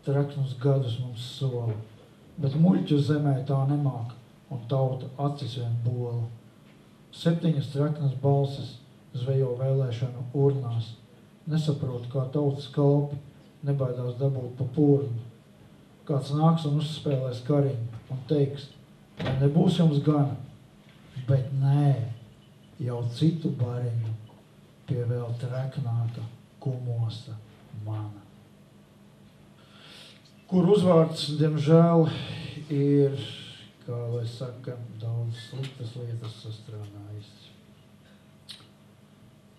treknus gadus mums sola, bet muļķu zemē tā nemāk un tauta acis vien bola. 7 treknas balsis zvejo vēlēšanu urnās, nesaprot, kā tautas kalpi nebaidās dabūt pa purnu. Kāds nāks un uzspēlēs kariņu un teiks, vai nebūs jums gana, bet nē, jau citu bariņu pie vēl treknāka kumosa mana. Kur uzvārds, diemžēl, ir, kā lai saka, daudz sliktas lietas sastrādājis.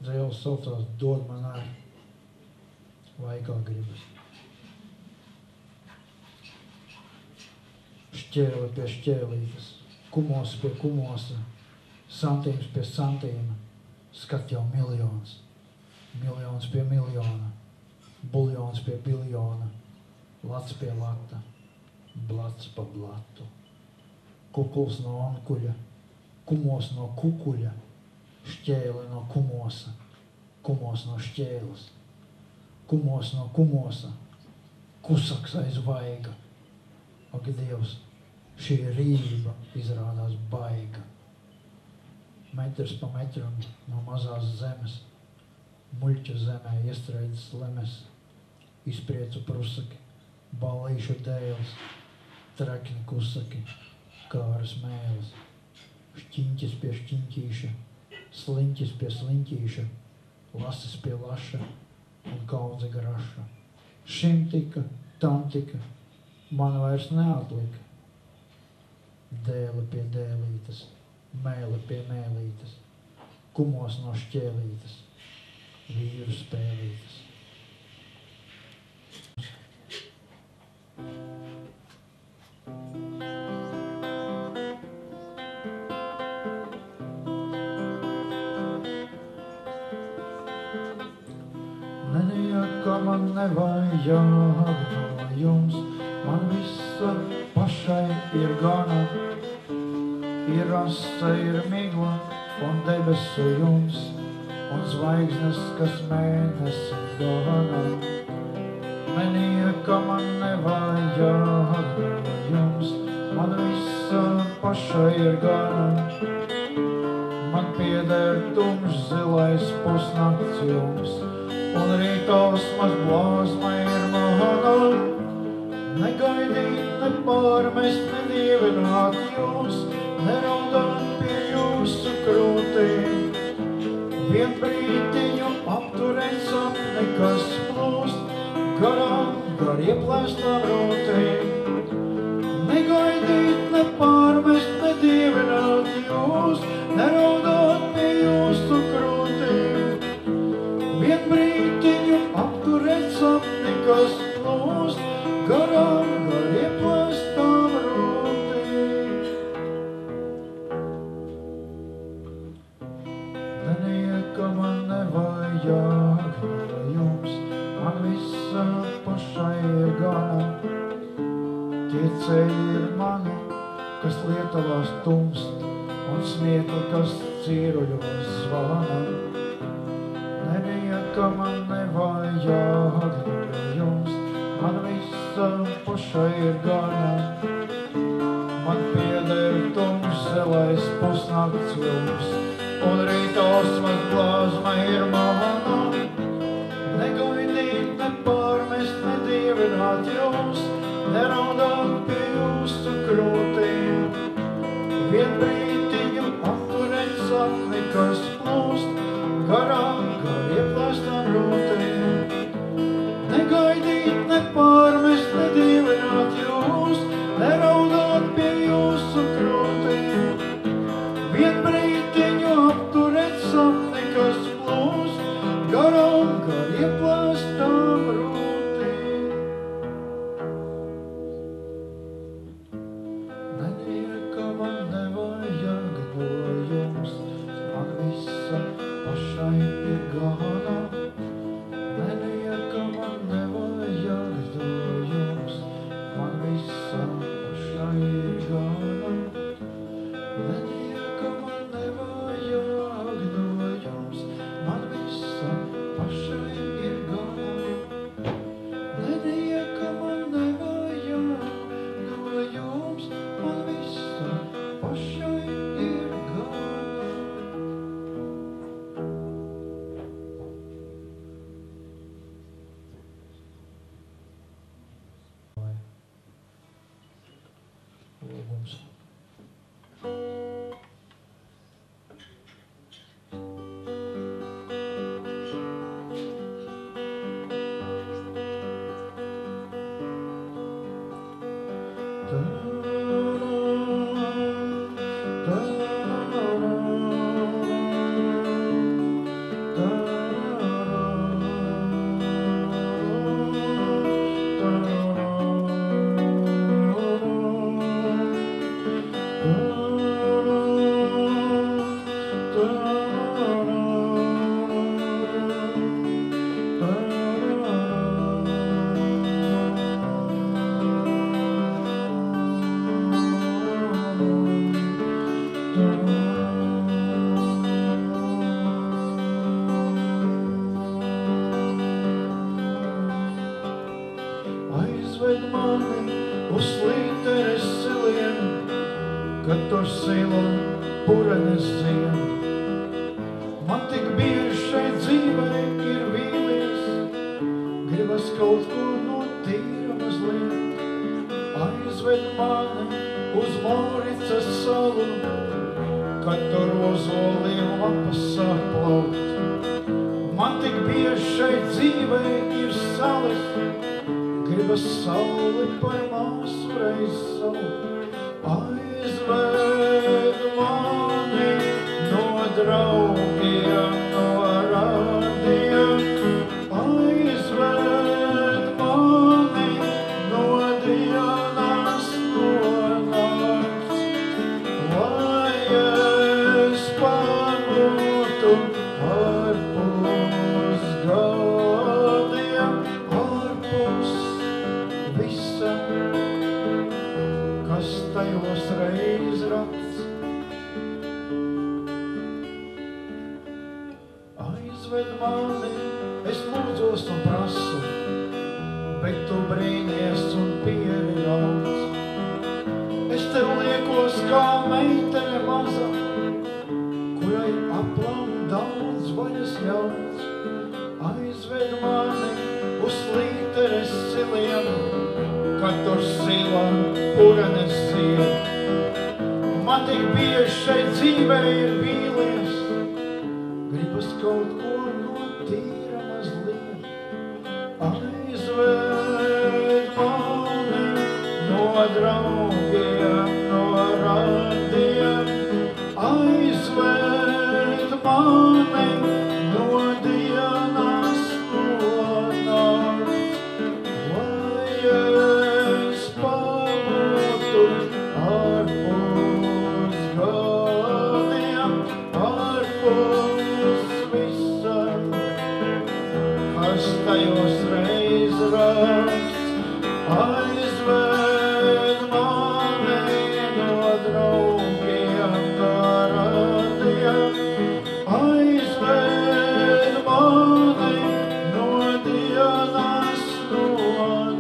Dzēles saucās dod man ar, vai kā gribas. Šķēle pie šķēlītes, kumos pie kumosa, santīms pie santīma, skat jau miljons, miljons pie miljona, buljons pie biljona, lats pie lata, blats pa blatu, kukuls no onkuļa, kumos no kukuļa, šķēle no kumosa, kumos no šķēles, kumos no kumosa, kusaks aiz vaiga. Ak, Dievs, šī rība izrādās baiga. Metrs pa metram no mazās zemes, muļķu zemē iestrēdzas lemes, izpriecu prusaki, ballīšu dēles, trekni kusaki, kāras mēles, šķiņķis pie šķiņķīša, sliņķis pie sliņķīša, lasis pie laša un kaudze graša. Šim tika, tam tika, man vairs neatlika. Dēle pie dēlītes, mēle pie mēlītes, kumos no šķēlītes, vīru spēlītes. Nenieka man nevajag no jums, man visa pašai ir gana. Ir rasa, ir migla un debesu jums, un zvaigznes, kas mēnesi gana. Nenieka man nevajag no jums, man visa pašai ir gana. Man pieder tumšs zilais pusnakts jums, un rītos maz blāzma ir mana. Negaidīt, nepārmest, nedievināt jūs, neraudāt pie jūsu krūtīm. Vien brītiņu apturēt sapni, kas plūst garām, gar ieplēstām rūtīm. Negaidīt, nepārmest, nedievināt jūs, neraudāt pie jūsu krūtīm. Vien brītiņu apturēt sapni, kas plūst garām, gar ieplēstām rūtīm. Nenieka man nevajag no jums, man visa pašai ir gana. Tie ceļi ir mani, kas Lietuvās tumst, un smiekli, kas cīruļos zvana. Nenieka man nevajag no jums, man visa pašai ir gana. Man pieder tumšs zelais pusnakts jums, un rītos maz blāzma ir mana, negaidīt, nepārmest, nedievināt jūs, neraudāt pie jūsu krūtīm. Vien brītiņu apturēt sapni, kas plūst, garām, gar ieplēstām rūtīm. Negaidīt, nepārmest, nedievināt jūs, neraudāt pie jūsu krūtīm. Vien brītiņu apturēt sapni, kas plūst, garām, gar ieplēstām rūtīm. Nenieka man nevajag no jums, man visa pašai ir gana. Nenieka man nevajag no jums, man visa pašai ir gana. Nenieka man nevajag no jums, man visa pašai ir gana. Nenieka man nevajag no jums, man visa pašai ir gana. Lūgums. Aizved mani uz slīteres siliem, kad tur silo purenes ziem. Man tik bieži šeit dzīvē ir vīlies, gribas kaut ko no tīra mazliet. Aizved mani uz Moricas salu, kad tur ozoliem lapas sāk plaukt. Man tik bieži šeit dzīvē ir salas, gribas sauli par māsu reiz saukt. Aizved mani no draugiem, no radiem. Aizved mani no dienas, no nakts. Lai es pamūtu ārpus gadiem, ārpus visa, kas tajos reiz rakts. Aizved mani, es lūdzos un prasu, bet tu brīnies un pieri daudz. Es tev liekos kā meitene maza, kurai aplam daudz vaļas ļauts. Aizved mani uz slīteres siliem, kad tur silā purenes ziem. Man tik bieži šeit dzīvē ir vīlies, gribas kaut ko no tīra mazliet. Aizved mani no draugiem, no radiem. Aizved mani no dienas, no nakts. Lai es pamūtu ārpus gadiem, ārpus visa, kas tajos reiz rakts. Aizved mani no draugiem, no radiem. Aizved mani no dienas, no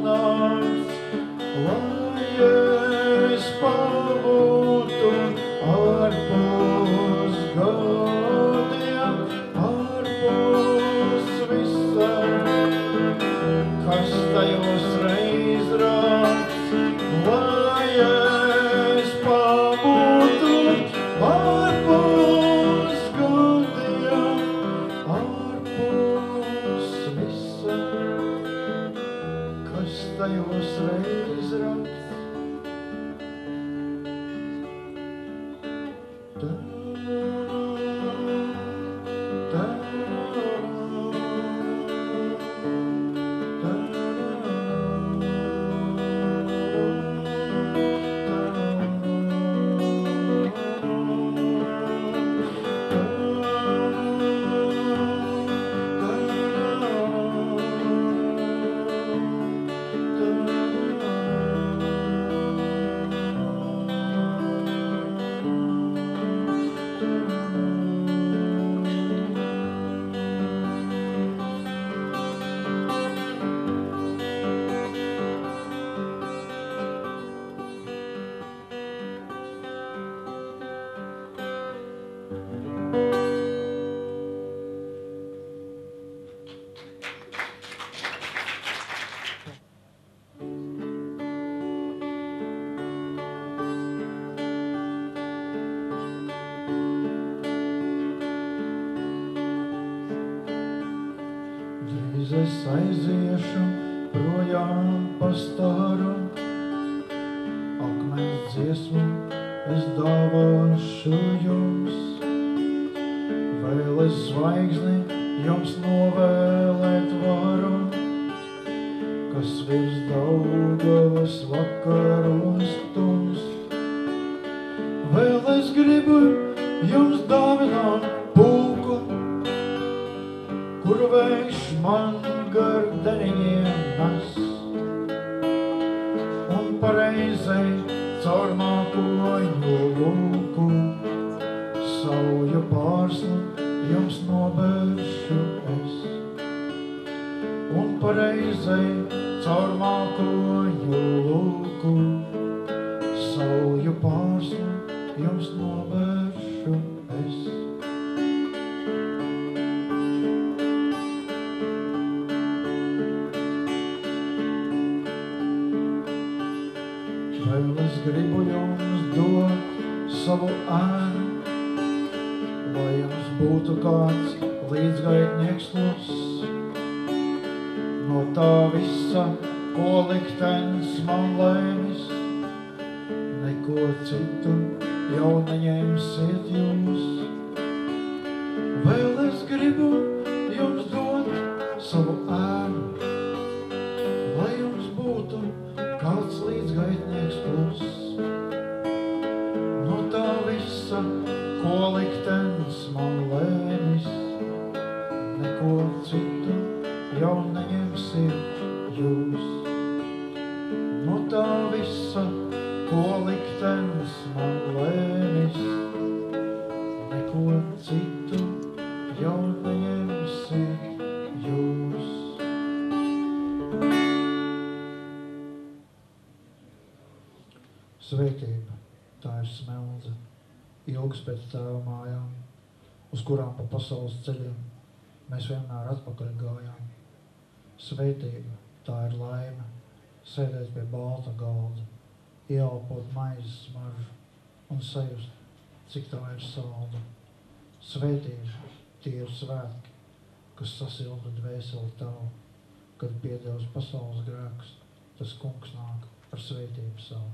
nakts. Lai es pamūtu ārpus gadiem, ārpus Reiz es aiziešu projām pa staru, akmens dziesmu es dāvāšu jums. Vēl es zvaigzni jums novēlēt varu, kas virs Daugavas vakaros tumst. Vēl es gribu jums dāvināt pulku, kur vējš man gar deniņiem nes. Un pareizai caur mākoņu lūku sauju pārslu jums nobēršu es. Un pareizai caur mākoņu lūku sauju pārslu jums nobēršu es. Vēl es gribu jums dot savu ēnu, lai jums būtu kāds līdzgaitnieks kluss. No tā visa, ko liktenis man lēmis, neko citu jau neņemsiet jūs. Vēl es gribu jums dot savu ēnu, lai jums būtu kāds līdzgaitnieks kluss. No tā visa, ko liktenis man lēmis, neko citu jau neņemsiet jūs. No tā visa, ko liktenis man lēmis, neko citu jau neņemsiet jūs. Svētība, tā ir smeldze, ilgas pēc tēva mājām, uz kurām pa pasaules ceļiem mēs vienmēr atpakaļ gājām. Svētība, tā ir laime, sēdēt pie balta galda, ieelpot maizes smaržu un sajust, cik tā ir salda. Svētība, tie ir svētki, kas sasilda dvēseli tavu, kad piedevs pasaules grēkus, tas kungs nāk ar svētību savu.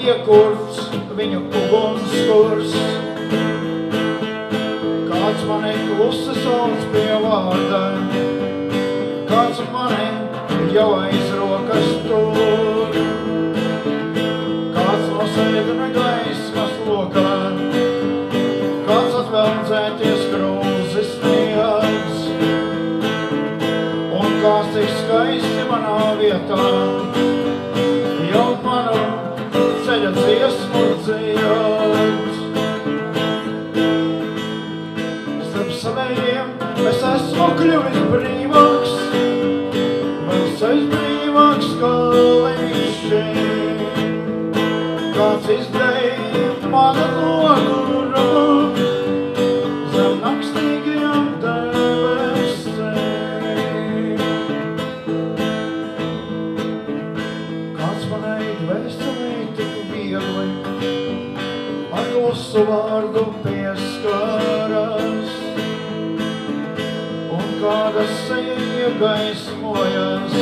Iekurts viņu ugunskurs, kāds mani klusi sauc pie vārda, kāds mani jau aiz rokas tur, kāds no sēdina gaismas lokā, kāds atveldzēties krūzes sniegs, un kāds tik skaisti manā vietā, jau manu ceļa dziesmu dzied. Starp savējiem es esmu kļuvis brīvāks, vēl ceļš brīvāks kā līšķi. Kāds izdēja mana nogurumu, zem nakstīgajām jūsu vārdu pieskaras, un kāda seja gaismojas,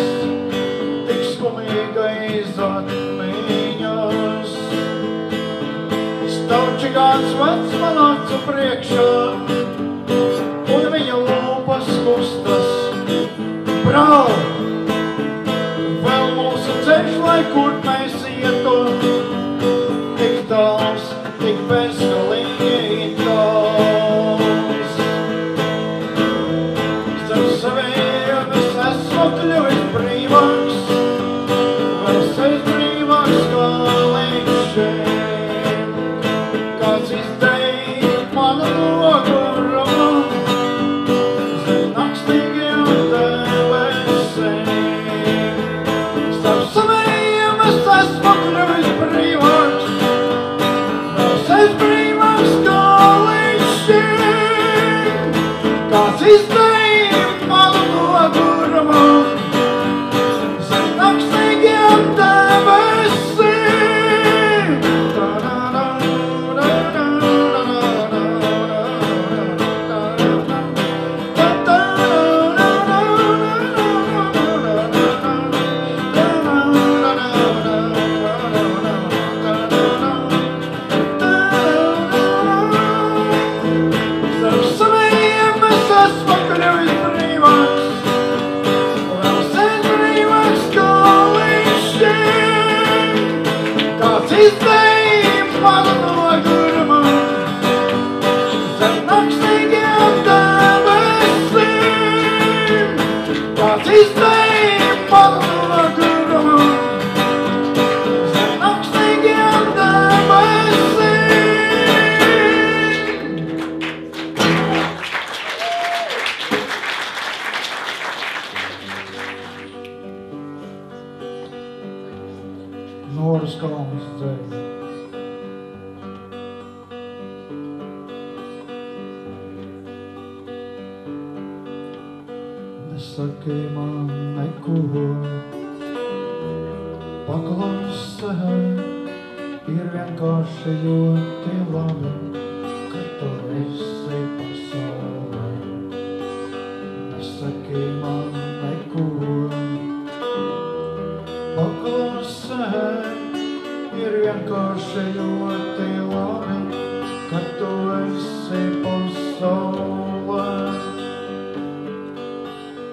tik skumīgais atmiņas. Stāv čigāns vecs man acu priekšā, un viņa lūpas kustas. Brāl, vēl mūsu ceļš, lai kur mēs ietu, tik tāls, tik bezgalīgi tāls. Starp saviem es esmu kļuvis brīvāks, vēl sevis brīvāks kā līdz šeit. Kāds izdēja manu nogurumu, zem nakstīgiem debesīm. Starp saviem es esmu kļuvis brīvāks, vēl sevis brīvāks kā līdz šeit. Kāds izdēja manu nogurumu, zem nakstīgiem debesīm. Starp saviem es esmu kļuvis brīvāks, vēl sevis brīvāks kā līdz šeit. Kāds izdēja manu nogurumu, zem nakstīgiem debesīm. Kāds izdēja manu nogurumu, zem nakstīgiem debesīm. Noras kalnas dzēja. Nesaki man neko, paklusē, ir vienkārši ļoti labi, ka tu esi pasaulē. Nesaki man neko, paklusē, ir vienkārši ļoti labi, ka tu esi pasaulē.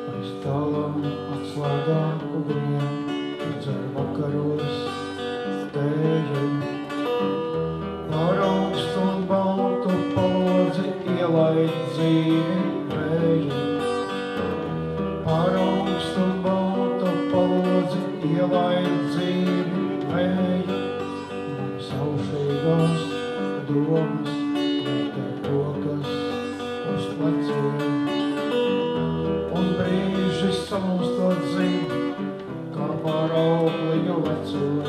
Aiz tālām atslēgām uguniem, dzer vakaros tēju. Par augstu un baltu palodzi ielaid dzīvi vēju. Par augstu un baltu palodzi ielaid dzīvi vēju. Manas aušīgās domas lietē rokas uz pleciem. Un brīži salstot zin, kā par augliņu lecot.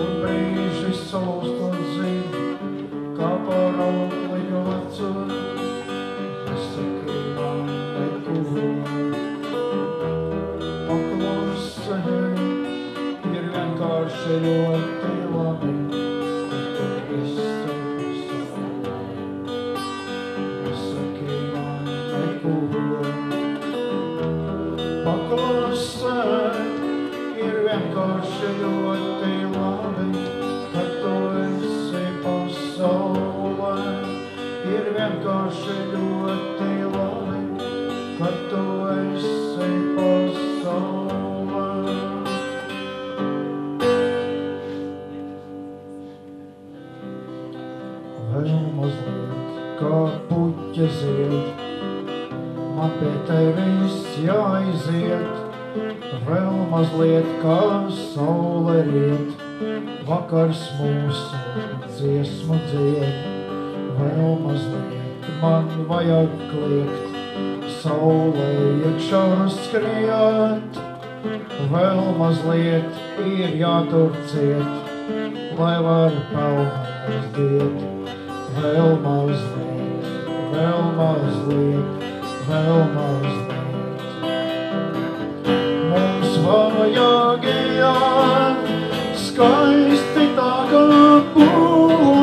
Un brīži salstot zin, kā par augliņu lecot. Nesaki man neko, paklusē, ir vienkārši ļoti labi, ka tu esi pasaulē. Nesaki man neko, paklusē, ir vienkārši ļoti labi, ka tu esi pasaulē. Ir vienkārši ļoti labi, ka tu esi pasaulē. Vēl mazliet kā puķa zied, man pie tevis jāiziet. Vēl mazliet kā saule riet, vakars mūsu dziesmu dzied. Vēl mazliet man vajag kliegt, saulē iekšā skriet. Vēl mazliet ir jātur ciet, lai var pelnās diet. Vēl mazliet, vēl mazliet, vēl mazliet. Mums vajag iet skaisti tā kā pūlis.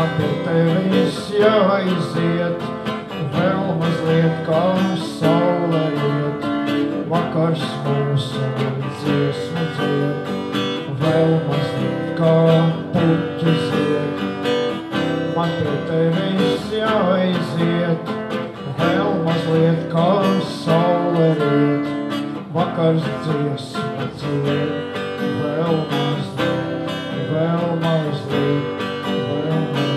man pie tevis jāiziet, vēl mazliet kā saule iet, vakars mūsu dziesmu dzied, vēl mazliet kā puķi zied. Man pie tevis jāiziet, vēl mazliet kā saule iet, vakars dziesmu dzied, vēl mazliet, vēl mazliet, vēl mazliet.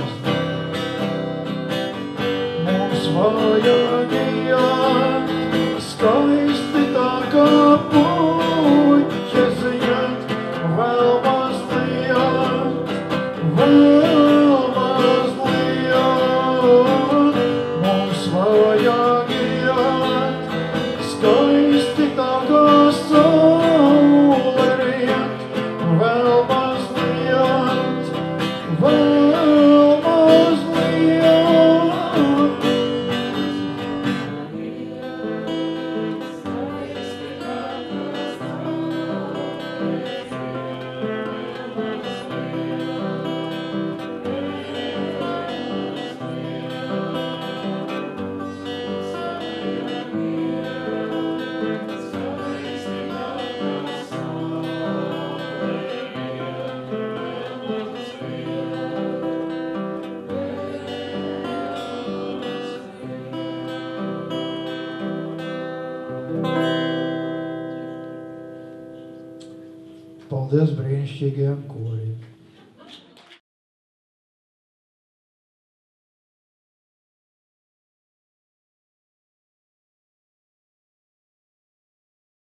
Mums vajag iet, skaisti tā kā puķes iet, vēl mazliet, vēl mazliet. Mums vajag iet, skaisti tā kā saule riet, vēl mazliet, vēl mazliet. Paldies brīnišķīgiem koriem.